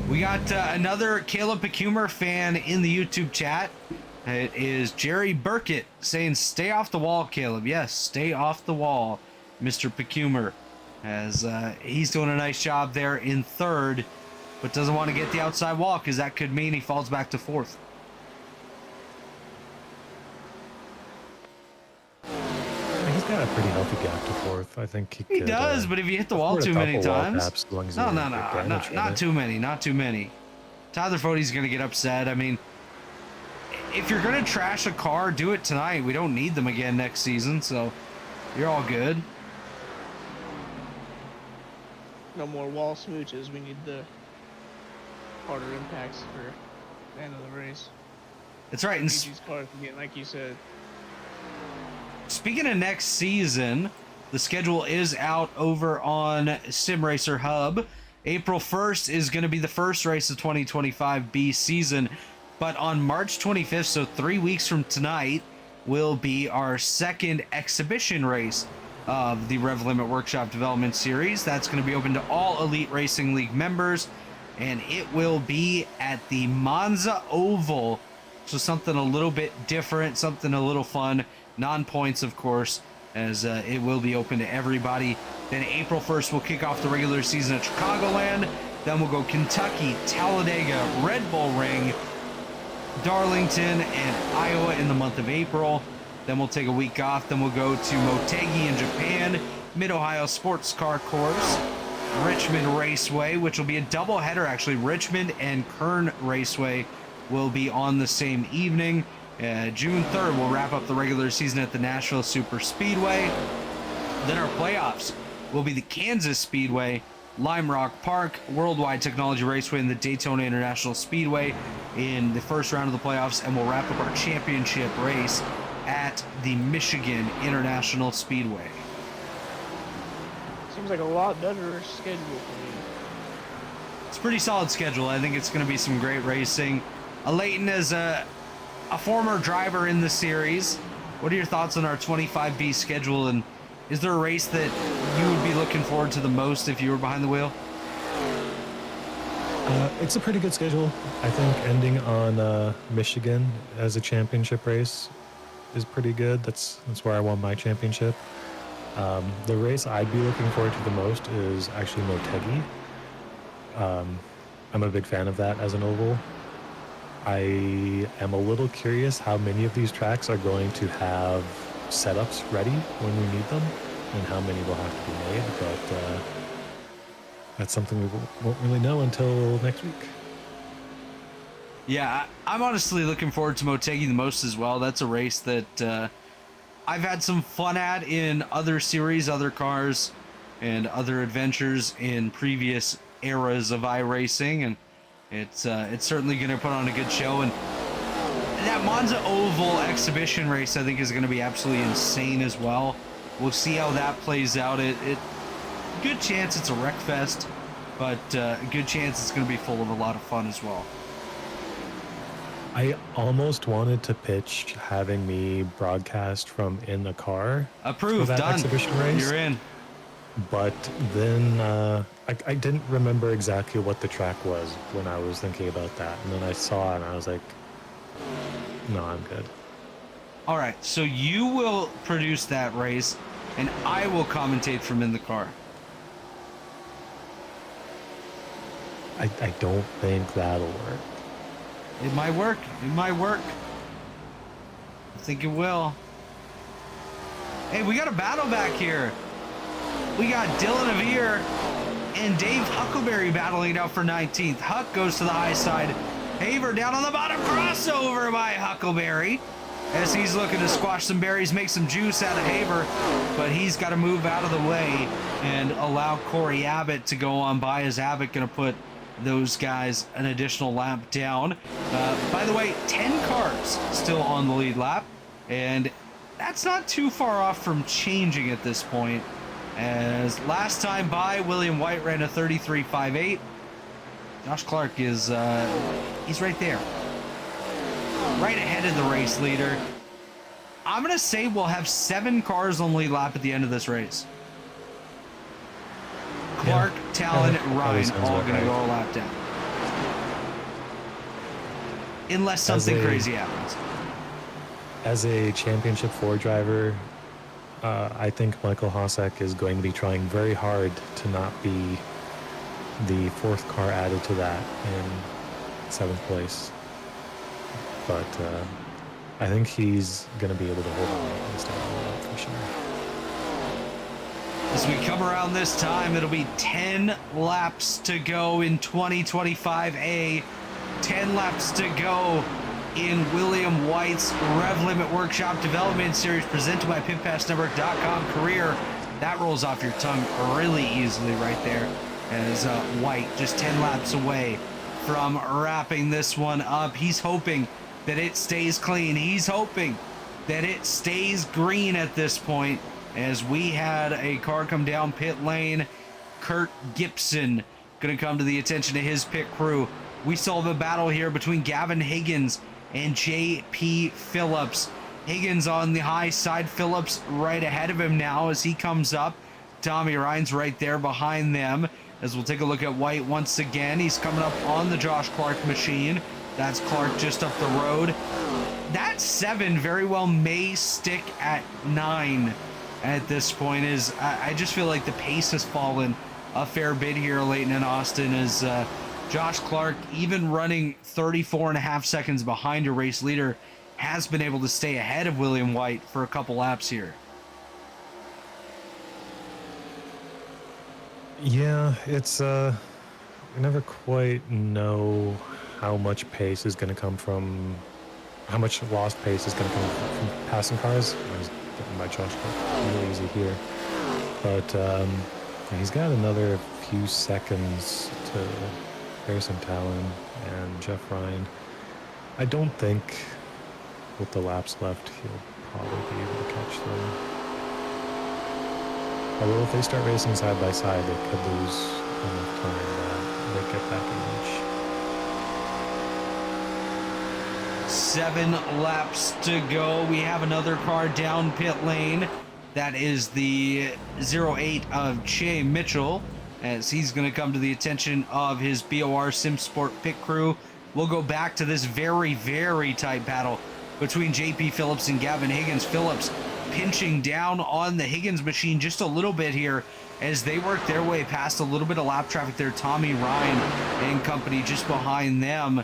We got another Caleb Pecumer fan in the YouTube chat. It is Jerry Burkett saying, "Stay off the wall, Caleb." Yes, stay off the wall, Mr. Pecumer, as he's doing a nice job there in third, but doesn't want to get the outside wall because that could mean he falls back to fourth. He's got a pretty healthy gap to fourth. I think he He could, does, but if you hit the wall score a too many couple wall times, taps as long as he no, doesn't get damage from not it. too many, not too many. Tyler Fode's gonna get upset. I mean, if you're gonna trash a car, do it tonight. We don't need them again next season, so you're all good. No more wall smooches. We need the harder impacts for the end of the race. That's right. And Need these cars again, like you said. speaking of next season, the schedule is out over on Sim Racer Hub. April 1st is going to be the first race of 2025 B season, but on March 25th, so 3 weeks from tonight, will be our second exhibition race of the RevLimit Workshop Development Series. That's going to be open to all Elite Racing League members, and it will be at the Monza Oval. So something a little bit different, something a little fun, non-points, of course, as it will be open to everybody. Then April 1st, we'll kick off the regular season at Chicagoland. Then we'll go Kentucky, Talladega, Red Bull Ring, Darlington, and Iowa in the month of April. Then we'll take a week off. Then we'll go to Motegi in Japan, Mid-Ohio Sports Car Course. Richmond Raceway, which will be a doubleheader actually. Richmond and Kern Raceway will be on the same evening. June 3rd, we'll wrap up the regular season at the Nashville Super Speedway. Then our playoffs will be the Kansas Speedway, Lime Rock Park, Worldwide Technology Raceway, and the Daytona International Speedway in the first round of the playoffs, and we'll wrap up our championship race at the Michigan International Speedway. Seems like a lot better schedule for me. It's a pretty solid schedule. I think it's going to be some great racing. Alayton is a former driver in the series. What are your thoughts on our 25B schedule, and is there a race that you would be looking forward to the most if you were behind the wheel? It's a pretty good schedule. I think ending on Michigan as a championship race is pretty good. That's where I won my championship. The race I'd be looking forward to the most is actually Motegi. I'm a big fan of that as an oval. I am a little curious how many of these tracks are going to have setups ready when we need them, and how many will have to be made, but that's something we won't really know until next week. Yeah, I'm honestly looking forward to Motegi the most as well. That's a race that I've had some fun at in other series, other cars, and other adventures in previous eras of iRacing, and it's certainly going to put on a good show. And that Monza Oval exhibition race, I think, is going to be absolutely insane as well. We'll see how that plays out. Good chance it's a wreck fest, but a good chance it's going to be full of a lot of fun as well. I almost wanted to pitch having me broadcast from in the car. Approved, for that done. exhibition race. You're in. But then I didn't remember exactly what the track was when I was thinking about that. And then I saw it and I was like, no, I'm good. All right, so you will produce that race, and I will commentate from in the car. I don't think that'll work. It might work. It might work. I think it will. Hey, we got a battle back here. We got Dylan Avere and Dave Huckleberry battling it out for 19th. Huck goes to the high side. Haver down on the bottom. Crossover by Huckleberry as he's looking to squash some berries, make some juice out of Haver. But he's got to move out of the way and allow Corey Abbott to go on by, as Abbott going to put those guys an additional lap down. By the way, 10 cars still on the lead lap, and that's not too far off from changing at this point, as last time by, William White ran a 33.58. Josh Clark is he's right there, right ahead of the race leader. I'm gonna say we'll have 7 cars on the lead lap at the end of this race. Clark, Talon, Ryan all going to go a lap down. Unless something crazy happens. As a Championship 4 driver, I think Michael Hosek is going to be trying very hard to not be the 4th car added to that in 7th place. But I think he's going to be able to hold on this time for sure. As we come around this time, it'll be 10 laps to go in 2025A. 10 laps to go in William White's RevLimit Workshop Development Series presented by PitPassNetwork.com career. That rolls off your tongue really easily right there, as White just 10 laps away from wrapping this one up. He's hoping that it stays clean. He's hoping that it stays green at this point, as we had a car come down pit lane. Kurt Gibson going to come to the attention of his pit crew. We saw the battle here between Gavin Higgins and J.P. Phillips. Higgins on the high side, Phillips right ahead of him now as he comes up. Tommy Ryan's right there behind them, as we'll take a look at White once again. He's coming up on the Josh Clark machine. That's Clark just up the road. That 7 very well may stick at 9 at this point. Is I just feel like the pace has fallen a fair bit here, Alayton and Austin, as Josh Clark, even running 34.5 seconds behind a race leader, has been able to stay ahead of William White for a couple laps here. Yeah, it's you never quite know how much pace is going to come from, how much lost pace is going to come from passing cars. I was getting my Josh really easy here, but he's got another few seconds to Harrison Talon and Jeff Ryan. I don't think with the laps left he'll probably be able to catch them. Although if they start racing side by side, they could lose enough time that they get back in reach. 7 laps to go. We have another car down pit lane. That is the 08 of Che Mitchell, as he's going to come to the attention of his BOR SimSport pit crew. We'll go back to this very, very tight battle between JP Phillips and Gavin Higgins. Phillips pinching down on the Higgins machine just a little bit here as they work their way past a little bit of lap traffic there. Tommy Ryan and company just behind them.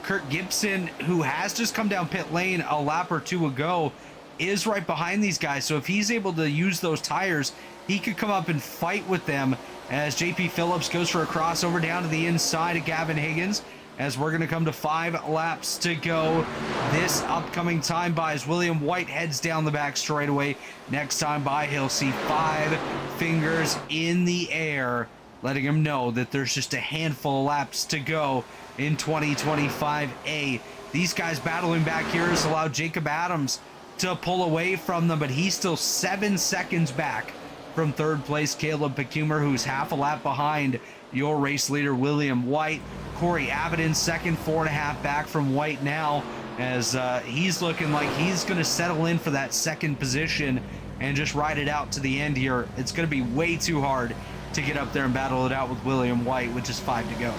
Kurt Gibson, who has just come down pit lane a lap or two ago, is right behind these guys. So if he's able to use those tires, he could come up and fight with them as JP Phillips goes for a crossover down to the inside of Gavin Higgins, as we're going to come to 5 laps to go. This upcoming time by as William White heads down the back straightaway. Next time by, he'll see 5 fingers in the air, letting him know that there's just a handful of laps to go in 2025A. These guys battling back here has allowed Jacob Adams to pull away from them, but he's still 7 seconds back from third place Caleb Pecumer, who's half a lap behind your race leader William White. Corey Abbott in second, 4.5 back from White now, as he's looking like he's going to settle in for that second position and just ride it out to the end here. It's going to be way too hard to get up there and battle it out with William White with just 5 to go.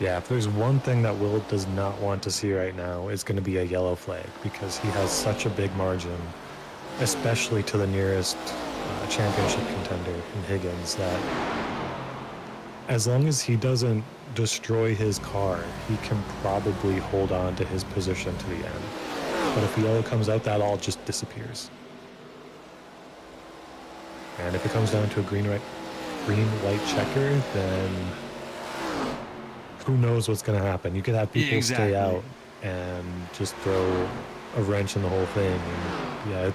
Yeah, if there's one thing that Will does not want to see right now, it's going to be a yellow flag, because he has such a big margin, especially to the nearest championship contender in Higgins, that as long as he doesn't destroy his car, he can probably hold on to his position to the end. But if the yellow comes out, that all just disappears. And if it comes down to a green-white checker, then who knows what's going to happen. You could have people stay out and just throw a wrench in the whole thing. And yeah,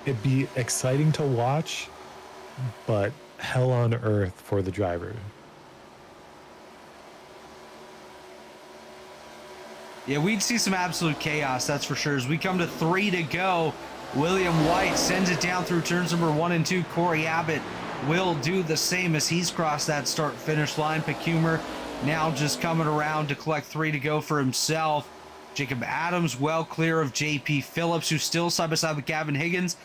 it'd be exciting to watch, but hell on earth for the driver. Yeah, we'd see some absolute chaos, that's for sure. As we come to 3 to go, William White sends it down through turns number 1 and 2. Corey Abbott will do the same as he's crossed that start-finish line. Pecumer now just coming around to collect 3 to go for himself. Jacob Adams well clear of JP Phillips, who's still side by side with Gavin Higgins.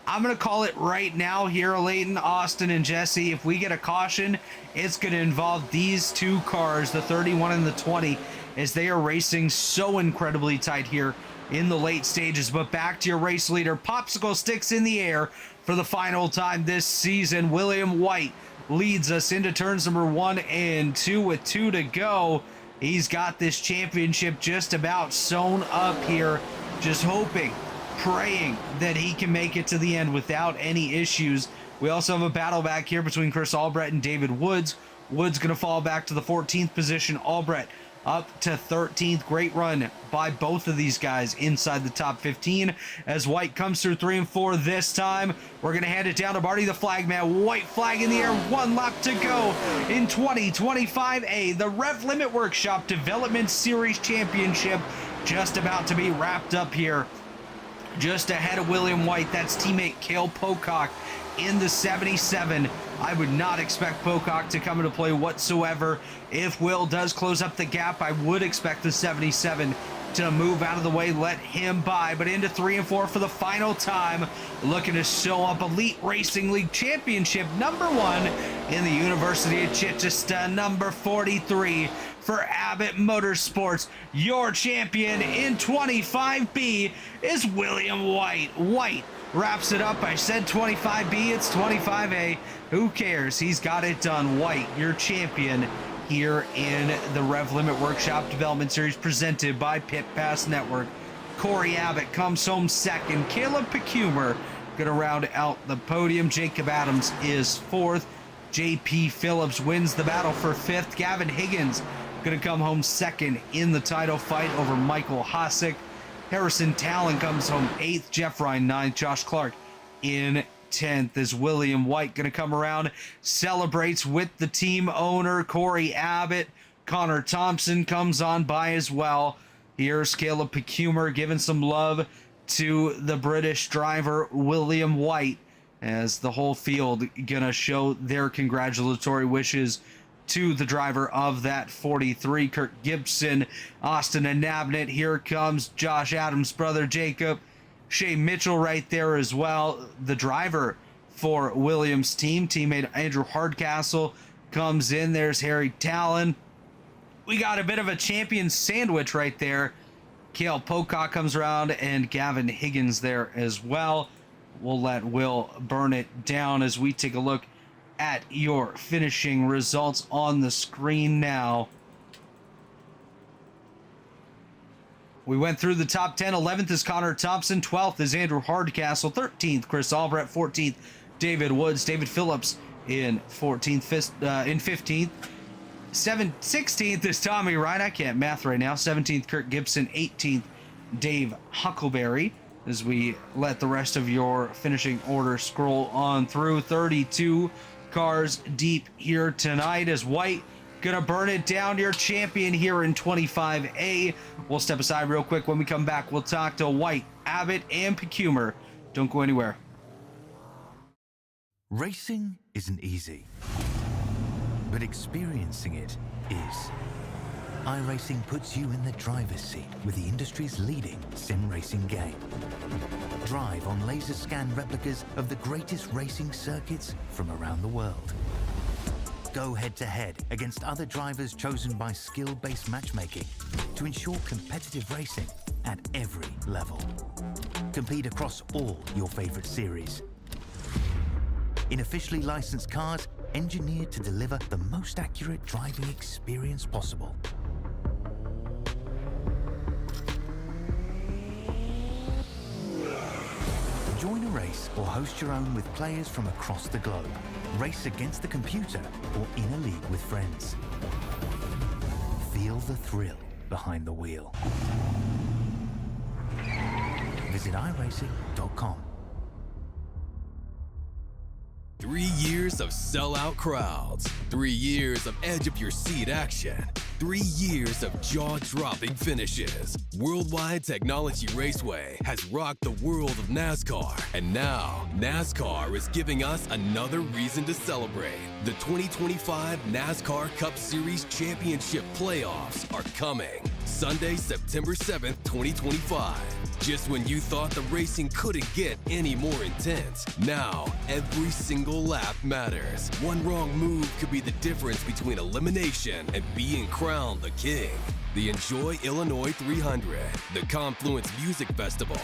I'm going to call it right now here, Alayton, Austin, and Jesse. If we get a caution, it's going to involve these 2 cars, the 31 and the 20, as they are racing so incredibly tight here in the late stages. But back to your race leader, popsicle sticks in the air for the final time this season. William White leads us into turns number 1 and 2 with 2 to go. He's got this championship just about sewn up here, just hoping, praying that he can make it to the end without any issues. We also have a battle back here between Chris Albrecht and David Woods. Woods going to fall back to the 14th position. Albrecht up to 13th. Great run by both of these guys inside the top 15 as White comes through 3 and 4 this time. We're going to hand it down to Marty the Flagman. White flag in the air, 1 lap to go in 2025A. The RevLimit Workshop Development Series Championship just about to be wrapped up here. Just ahead of William White, that's teammate Cale Pocock in the 77. I would not expect Pocock to come into play whatsoever. If Will does close up the gap, I would expect the 77 to move out of the way, let him by. But into 3 and 4 for the final time, looking to show up Elite Racing League Championship number 1 in the University of Chichester, number 43 for Abbott Motorsports. Your champion in 25B is William White. White wraps it up. I said 25B, it's 25A. Who cares? He's got it done. White, your champion here in the RevLimit Workshop Development Series presented by Pit Pass Network. Corey Abbott comes home second. Caleb Pecumer gonna round out the podium. Jacob Adams is 4th. JP Phillips wins the battle for 5th. Gavin Higgins gonna come home 2nd in the title fight over Michael Hosick. Harrison Talon comes home 8th. Jeff Ryan 9th. Josh Clark in 10th. As William White gonna come around, celebrates with the team owner Corey Abbott. Connor Thompson comes on by as well. Here's Caleb Pecumer giving some love to the British driver William White, as the whole field gonna show their congratulatory wishes to the driver of that 43, Kirk Gibson. Austin and Nabnett, here comes Josh Adams' brother Jacob. Shea Mitchell right there as well. The driver for Williams' team, teammate Andrew Hardcastle, comes in. There's Harry Talon. We got a bit of a champion sandwich right there. Cale Pocock comes around and Gavin Higgins there as well. We'll let Will burn it down as we take a look at your finishing results on the screen now. We went through the top 10. 11th is Connor Thompson. 12th is Andrew Hardcastle. 13th, Chris Albrecht. 14th, David Woods. David Phillips in 14th. In 15th. 16th is Tommy Ryan. I can't math right now. 17th, Kirk Gibson. 18th, Dave Huckleberry. As we let the rest of your finishing order scroll on through. 32 cars deep here tonight as White gonna burn it down, your champion here in 25A. We'll step aside real quick. When we come back, we'll talk to White, Abbott, and Pecumer. Don't go anywhere. Racing isn't easy, but experiencing it is. iRacing puts you in the driver's seat with the industry's leading sim racing game. Drive on laser scan replicas of the greatest racing circuits from around the world. Go head-to-head against other drivers chosen by skill-based matchmaking to ensure competitive racing at every level. Compete across all your favorite series. In officially licensed cars, engineered to deliver the most accurate driving experience possible. Join a race or host your own with players from across the globe. Race against the computer or in a league with friends. Feel the thrill behind the wheel. Visit iRacing.com. 3 years of sellout crowds, 3 years of edge-of-your-seat action, 3 years of jaw-dropping finishes. Worldwide Technology Raceway has rocked the world of NASCAR, and now NASCAR is giving us another reason to celebrate. The 2025 NASCAR Cup Series Championship Playoffs are coming Sunday, September 7th, 2025. Just when you thought the racing couldn't get any more intense, now every single lap matters. One wrong move could be the difference between elimination and being crowned the king. The Enjoy Illinois 300, the Confluence Music Festival,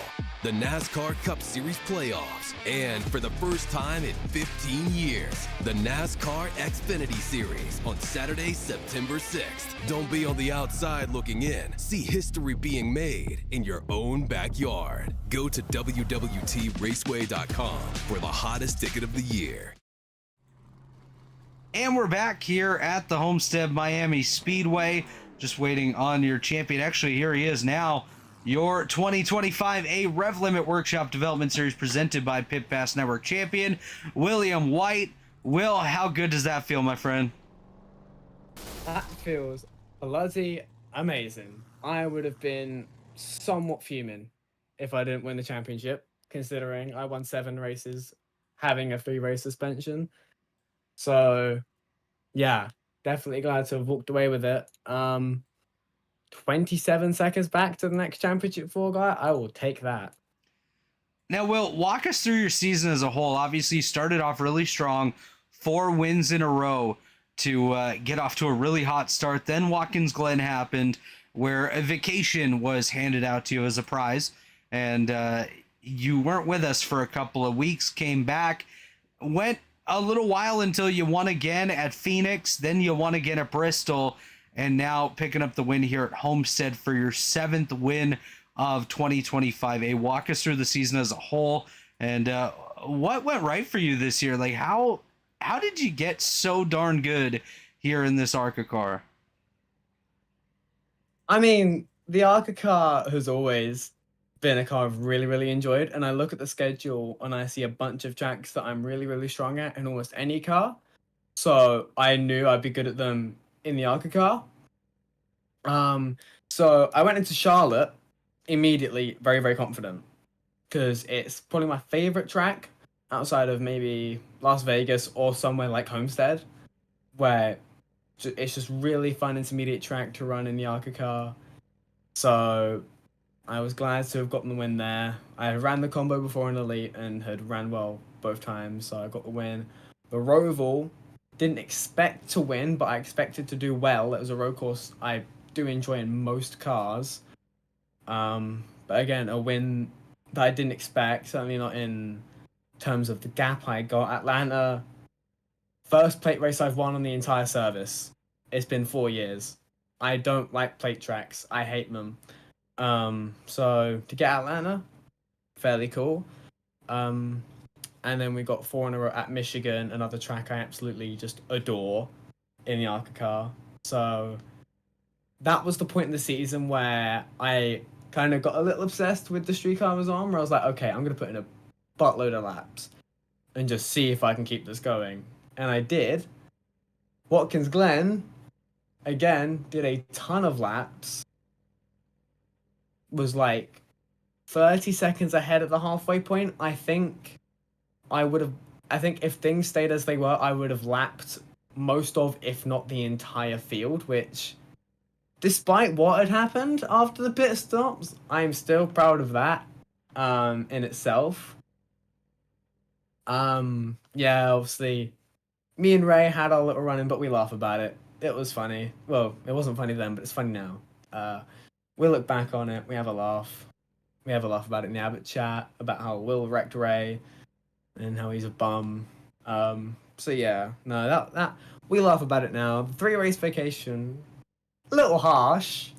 the NASCAR Cup Series Playoffs, and for the first time in 15 years, the NASCAR Xfinity Series on Saturday, September 6th. Don't be on the outside looking in. See history being made in your own backyard. Go to www.raceway.com for the hottest ticket of the year. And we're back here at the Homestead Miami Speedway, just waiting on your champion. Actually, here he is now. Your 2025 RevLimit Workshop Development Series presented by Pit Pass Network champion, William White. Will, how good does that feel, my friend? That feels bloody amazing. I would have been somewhat fuming if I didn't win the championship, considering I won 7 races, having a 3-race suspension. So, yeah, definitely glad to have walked away with it. 27 seconds back to the next championship 4 guy. I will take that. Now, Will, walk us through your season as a whole. Obviously, you started off really strong, 4 wins in a row to get off to a really hot start. Then Watkins Glen happened, where a vacation was handed out to you as a prize, and you weren't with us for a couple of weeks, came back, went a little while until you won again at Phoenix, then you won again at Bristol, and now picking up the win here at Homestead for your 7th win of 2025. Walk us through the season as a whole, And what went right for you this year? Like how did you get so darn good here in this ARCA car? I mean, the Arca car has always been a car I've really, really enjoyed. And I look at the schedule and I see a bunch of tracks that I'm really, really strong at in almost any car. So I knew I'd be good at them in the Arca car. So I went into Charlotte immediately, very, very confident because it's probably my favorite track outside of maybe Las Vegas or somewhere like Homestead, where it's just really fun intermediate track to run in the Arca car. So I was glad to have gotten the win there. I had ran the combo before in Elite and had ran well both times, so I got the win. The Roval didn't expect to win, but I expected to do well. It was a road course I do enjoy in most cars. But again, a win that I didn't expect, certainly not in terms of the gap I got. Atlanta, first plate race I've won on the entire service. It's been 4 years. I don't like plate tracks. I hate them. So to get Atlanta, fairly cool. And then we got 4 in a row at Michigan, another track I absolutely just adore in the ARCA car. So that was the point in the season where I kind of got a little obsessed with the streak I was on, where I was like, okay, I'm going to put in a buttload of laps and just see if I can keep this going. And I did. Watkins Glen, again, did a ton of laps. Was like 30 seconds ahead at the halfway point. I think if things stayed as they were, I would have lapped most of, if not the entire field, which, despite what had happened after the pit stops, I'm still proud of that in itself. Yeah, obviously, me and Ray had our little run-in, but we laugh about it. It was funny. Well, it wasn't funny then, but it's funny now. We look back on it, we have a laugh. We have a laugh about it in the Abbott chat, about how Will wrecked Ray and how he's a bum. So yeah, no, that we laugh about it now. The 3-race vacation, a little harsh.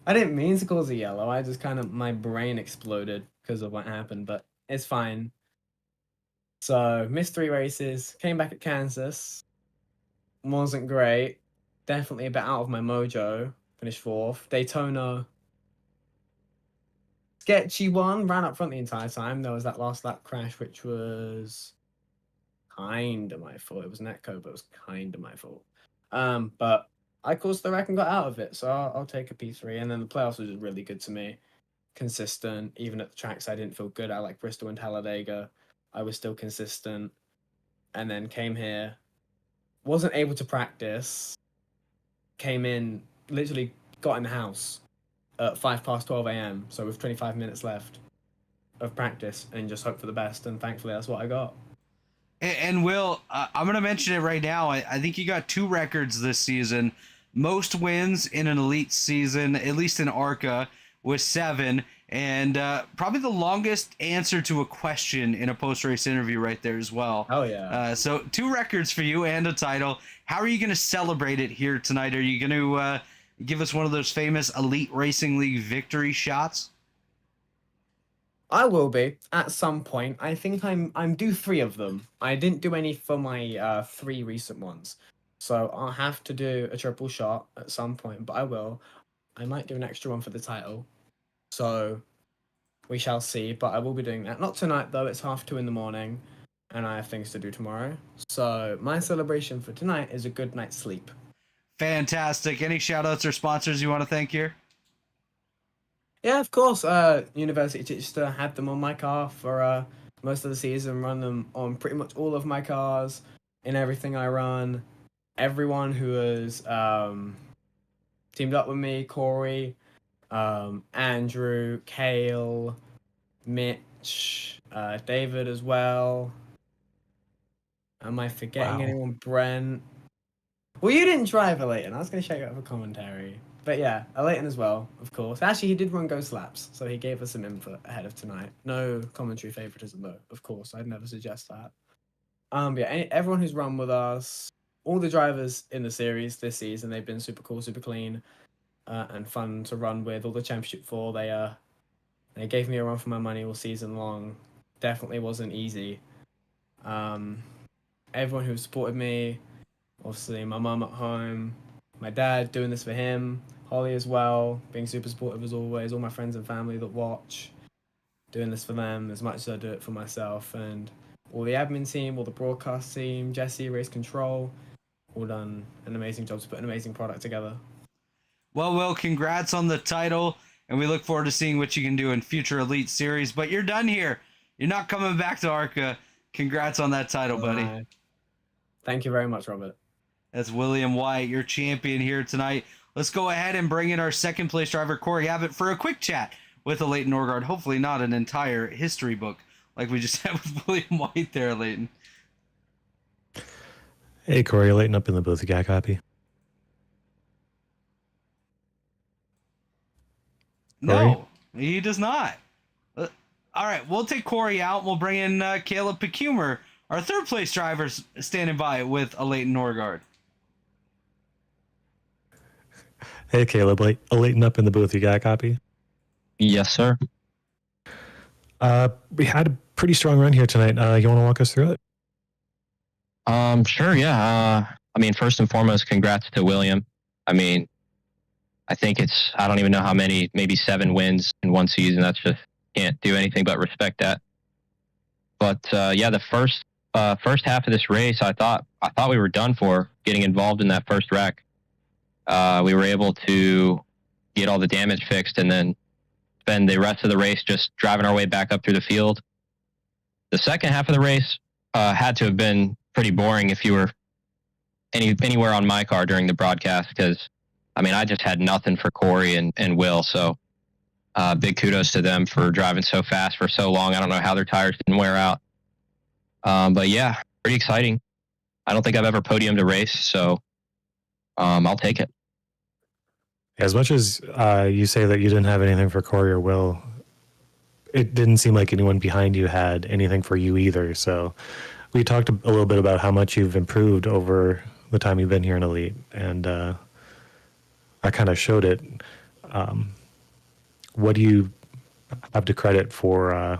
I didn't mean to cause a yellow. I just kind of, my brain exploded because of what happened, but it's fine. So missed 3 races, came back at Kansas. Wasn't great. Definitely a bit out of my mojo. Finished 4th. Daytona, sketchy one, ran up front the entire time. There was that last lap crash, which was kind of my fault. It was Netco, but it was kind of my fault. But I caused the wreck and got out of it, so I'll take a P3. And then the playoffs was just really good to me. Consistent, even at the tracks I didn't feel good at, like Bristol and Talladega. I was still consistent. And then came here, wasn't able to practice. Came in, literally got in the house at 12 a.m. So with 25 minutes left of practice, and just hope for the best. And thankfully, that's what I got. And Will, I'm going to mention it right now. I think you got 2 records this season. Most wins in an elite season, at least in ARCA, was 7. And probably the longest answer to a question in a post-race interview right there as well. Oh, yeah. So 2 records for you and a title. How are you going to celebrate it here tonight? Are you going to give us one of those famous Elite Racing League victory shots? I will be at some point. I think I'm due 3 of them. I didn't do any for my 3 recent ones, so I'll have to do a triple shot at some point. But I will. I might do an extra one for the title, so we shall see. But I will be doing that. Not tonight though. It's 2:30 in the morning, and I have things to do tomorrow. So my celebration for tonight is a good night's sleep. Fantastic. Any shout outs or sponsors you want to thank here? Yeah, of course. University of Chichester had them on my car for most of the season, run them on pretty much all of my cars in everything I run. Everyone who has teamed up with me, Corey, Andrew, Kale, Mitch, David as well. Am I forgetting anyone? Brent. Well, you didn't drive Alayton. I was going to show you out for commentary. But yeah, Alayton as well, of course. Actually, he did run Ghost Laps, so he gave us some input ahead of tonight. No commentary favoritism, though, of course. I'd never suggest that. Yeah, everyone who's run with us, all the drivers in the series this season, they've been super cool, super clean, and fun to run with. All the championship 4, they gave me a run for my money all season long. definitely wasn't easy. Everyone who supported me, obviously my mum at home, my dad doing this for him, Holly as well, being super supportive as always, all my friends and family that watch, doing this for them as much as I do it for myself, and all the admin team, all the broadcast team, Jesse, Race Control, all done an amazing job to put an amazing product together. Well, Will, congrats on the title, and we look forward to seeing what you can do in future Elite Series. But you're done here. You're not coming back to ARCA. Congrats on that title, buddy. Thank you very much, Robert. That's William White, your champion here tonight. Let's go ahead and bring in our second place driver, Corey Abbott, for a quick chat with Alayton Norgard. Hopefully not an entire history book like we just had with William White there, Alayton. Hey, Corey, Alayton up in the booth. You got a copy? No, he does not. All right, we'll take Corey out. We'll bring in Caleb Pecumer, our third place driver, standing by with Alayton Norgard. Hey, Caleb, Alayton up in the booth. You got a copy? Yes, sir. We had a pretty strong run here tonight. You want to walk us through it? Sure, yeah. I mean, first and foremost, congrats to William. I mean, I think I don't even know how many, maybe 7 wins in one season. That's just, can't do anything but respect that. But yeah, the first half of this race, I thought we were done for getting involved in that first wreck. We were able to get all the damage fixed and then spend the rest of the race just driving our way back up through the field. The second half of the race had to have been pretty boring if you were anywhere on my car during the broadcast, because I mean, I just had nothing for Corey and Will. So big kudos to them for driving so fast for so long. I don't know how their tires didn't wear out. But yeah, pretty exciting. I don't think I've ever podiumed a race, so I'll take it. As much as you say that you didn't have anything for Corey or Will, it didn't seem like anyone behind you had anything for you either. So we talked a little bit about how much you've improved over the time you've been here in Elite, and I kind of showed it. What do you have to credit for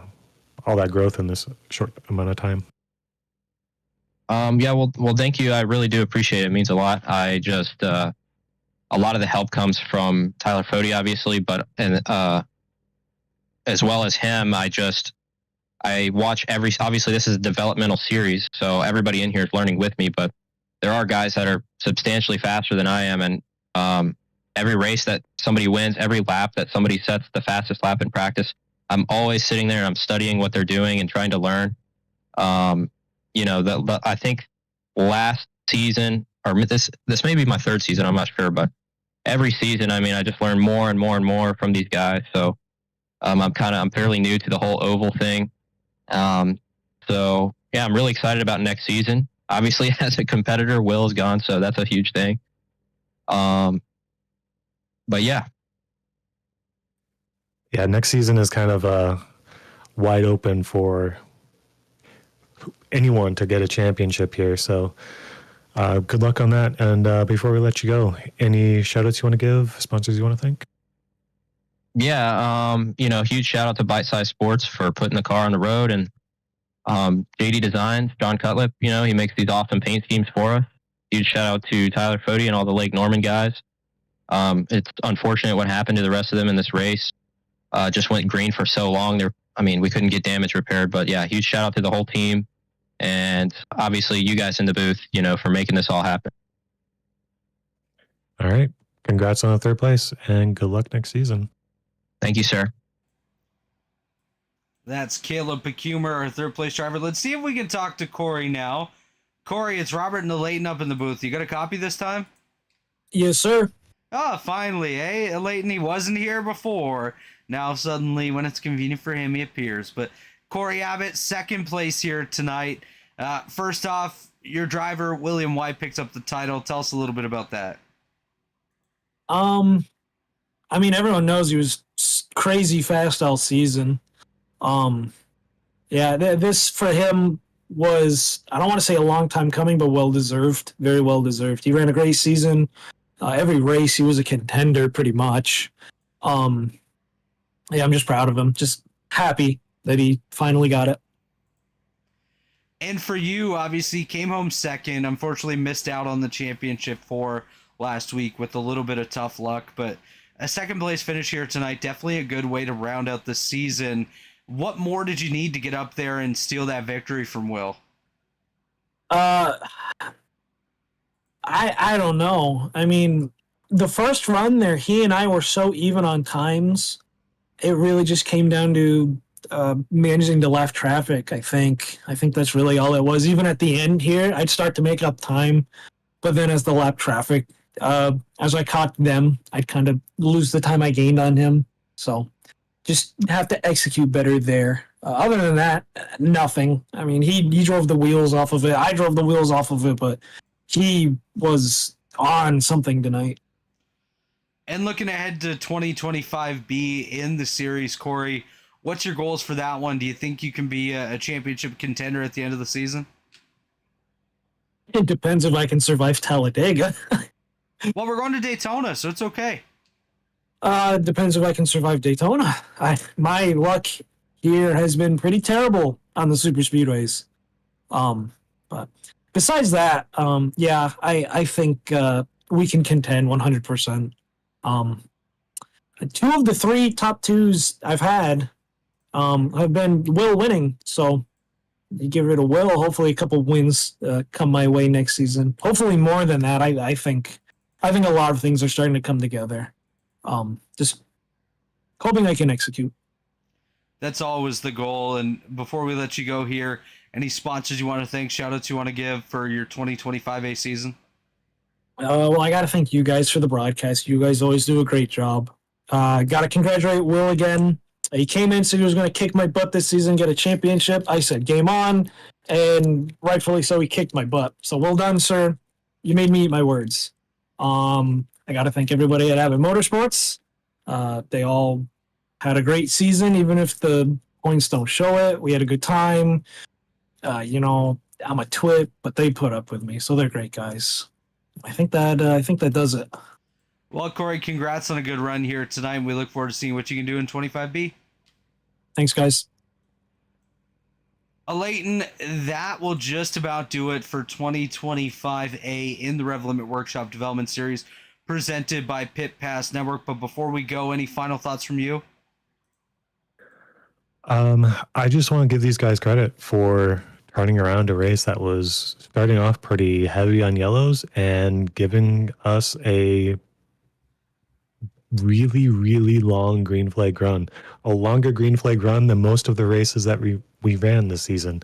all that growth in this short amount of time? Yeah, well, thank you. I really do appreciate it. It means a lot. I just a lot of the help comes from Tyler Fody, obviously, but as well as him, I watch obviously this is a developmental series, so everybody in here is learning with me, but there are guys that are substantially faster than I am, and every race that somebody wins, every lap that somebody sets the fastest lap in practice, I'm always sitting there and I'm studying what they're doing and trying to learn. You know, I think last season, or this may be my third season, I'm not sure, but every season, I mean, I just learn more and more and more from these guys. So I'm fairly new to the whole oval thing. So yeah, I'm really excited about next season. Obviously, as a competitor, Will is gone, so that's a huge thing. But yeah. Yeah, next season is kind of wide open for anyone to get a championship here. So good luck on that. And before we let you go, any shout outs you want to give, sponsors you want to thank? Yeah, you know, huge shout out to Bite Size Sports for putting the car on the road, and JD Designs, John Cutlip, you know, he makes these awesome paint schemes for us. Huge shout out to Tyler Fody and all the Lake Norman guys. It's unfortunate what happened to the rest of them in this race. Just went green for so long. We couldn't get damage repaired, but yeah, huge shout out to the whole team. And obviously you guys in the booth, you know, for making this all happen. All right. Congrats on the third place and good luck next season. Thank you, sir. That's Caleb Pecumer, our third place driver. Let's see if we can talk to Corey now. Corey, it's Robert and Alayton up in the booth. You got a copy this time? Yes, sir. Oh, finally, eh? Alayton, he wasn't here before. Now suddenly, when it's convenient for him, he appears. But Corey Abbott, second place here tonight. First off, your driver, William White, picks up the title. Tell us a little bit about that. I mean, everyone knows he was crazy fast all season. Yeah, this for him was, I don't want to say a long time coming, but well-deserved, very well-deserved. He ran a great season. Every race, he was a contender pretty much. Yeah, I'm just proud of him. Just happy that he finally got it. And for you, obviously, came home second. Unfortunately, missed out on the championship for last week with a little bit of tough luck. But a second place finish here tonight, definitely a good way to round out the season. What more did you need to get up there and steal that victory from Will? I don't know. I mean, the first run there, he and I were so even on times. It really just came down to managing the left traffic. I think that's really all it was. Even at the end here, I'd start to make up time, but then as the lap traffic, as I caught them, I'd kind of lose the time I gained on him. So just have to execute better there. Other than that, nothing. I mean, he drove the wheels off of it. I drove the wheels off of it, but he was on something tonight. And looking ahead to 2025B in the series, Corey, what's your goals for that one? Do you think you can be a championship contender at the end of the season? It depends if I can survive Talladega. Well, we're going to Daytona, so it's okay. Depends if I can survive Daytona. My luck here has been pretty terrible on the super speedways. But besides that, yeah, I think we can contend 100%. 2 of the 3 top 2s I've had have been Will winning, so you give it a Will. Hopefully, a couple wins come my way next season. Hopefully, more than that. I think a lot of things are starting to come together. Just hoping I can execute. That's always the goal. And before we let you go here, any sponsors you want to thank, shout outs you want to give for your 2025A season? Well, I got to thank you guys for the broadcast. You guys always do a great job. Got to congratulate Will again. He came in, said he was going to kick my butt this season, get a championship. I said, game on, and rightfully so, he kicked my butt. So well done, sir. You made me eat my words. I got to thank everybody at Abbott Motorsports. They all had a great season, even if the points don't show it. We had a good time. You know, I'm a twit, but they put up with me, so they're great guys. I think that does it. Well, Corey, congrats on a good run here tonight. We look forward to seeing what you can do in 25B. Thanks, guys. Alayton, that will just about do it for 2025A in the RevLimit Workshop Development Series presented by Pit Pass Network. But before we go, any final thoughts from you? I just want to give these guys credit for turning around a race that was starting off pretty heavy on yellows and giving us a really, really long green flag run, a longer green flag run than most of the races that we ran this season.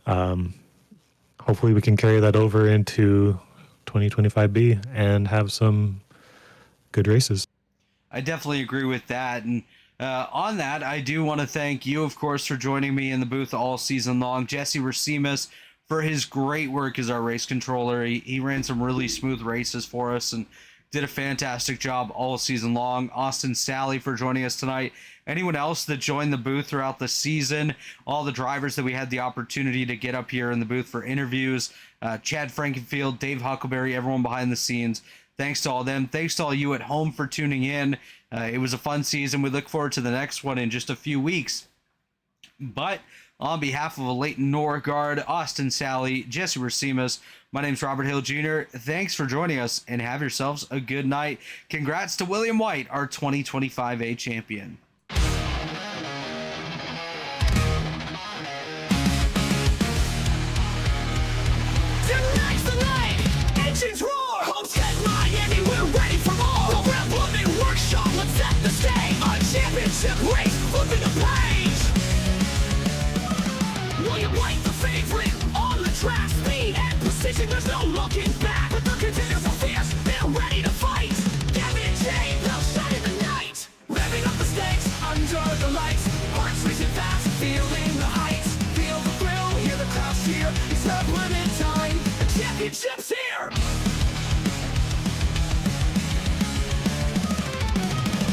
Hopefully we can carry that over into 2025B and have some good races. I definitely agree with that. And on that, I do want to thank you, of course, for joining me in the booth all season long. Jesse Rasimas for his great work as our race controller. He ran some really smooth races for us and did a fantastic job all season long. Austin Sally for joining us tonight. Anyone else that joined the booth throughout the season, all the drivers that we had the opportunity to get up here in the booth for interviews, Chad Frankenfield, Dave Huckleberry, everyone behind the scenes. Thanks to all of them. Thanks to all you at home for tuning in. It was a fun season. We look forward to the next one in just a few weeks. But on behalf of Alayton Norgard, Austin Sally, Jesse Rasimas, my name's Robert Hill Jr. Thanks for joining us and have yourselves a good night. Congrats to William White, our 2025A champion. Tonight's the night! Engines roar! Homestead, Miami, we're ready for more! The RevLimit Workshop, let's set the stage! A championship race, flipping the page! William White, the favorite, on the track, speed and precision, there's no looking back! But the contenders are fierce, they're ready to fight! Gavin and Jay, they'll shine in the night! Revving up the stakes, under the lights, hearts racing fast, feeling the heights, feel the thrill, hear the crowd cheer, it's RevLimit time, the championship's here!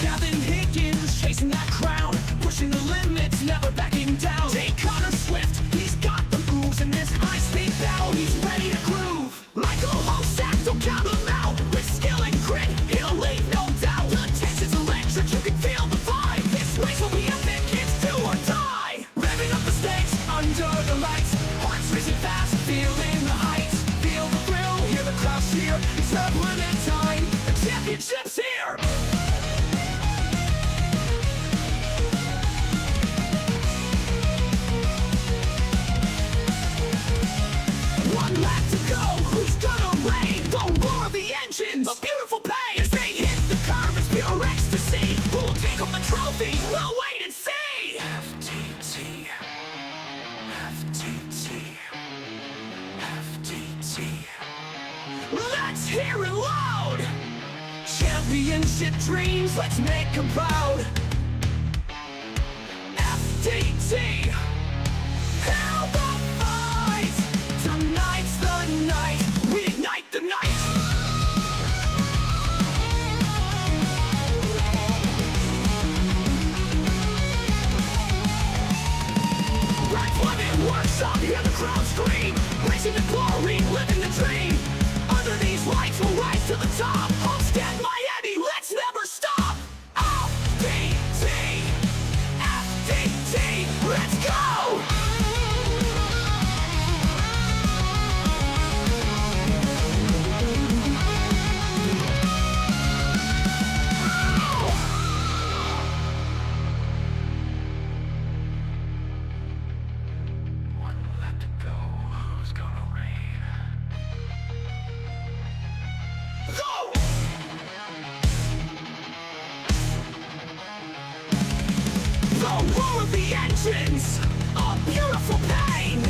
Gavin Higgins chasing that crown, pushing the limits, never backing down. Take Connor Swift, he's got the moves in this high-speed battle, he's ready to groove. Like a Homestead, don't count him out. With skill and grit, he'll leave no doubt. The tension's electric, you can feel the vibe. This race will be epic, it's do or die. Revving up the stakes, under the lights, hearts racing hear it loud. Championship dreams, let's make them proud. FDT, hell the fight. Tonight's the night, we ignite the night. RevLimit Workshop, hear the crowd scream. Racing the glory, living the dream. Under these lights, we'll rise to the top. Homestead, Miami, let's never stop. FDT, FDT, let's go. One left to go, who's gonna reign? Go! The roar of the engines, a beautiful pain.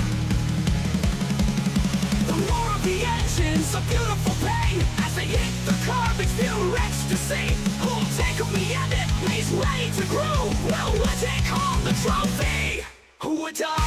The roar of the engines, a beautiful pain. As they hit the curb, it's pure ecstasy. Who'll take him, we end it, he's ready to groove. Well, let's take home the trophy. Who would die?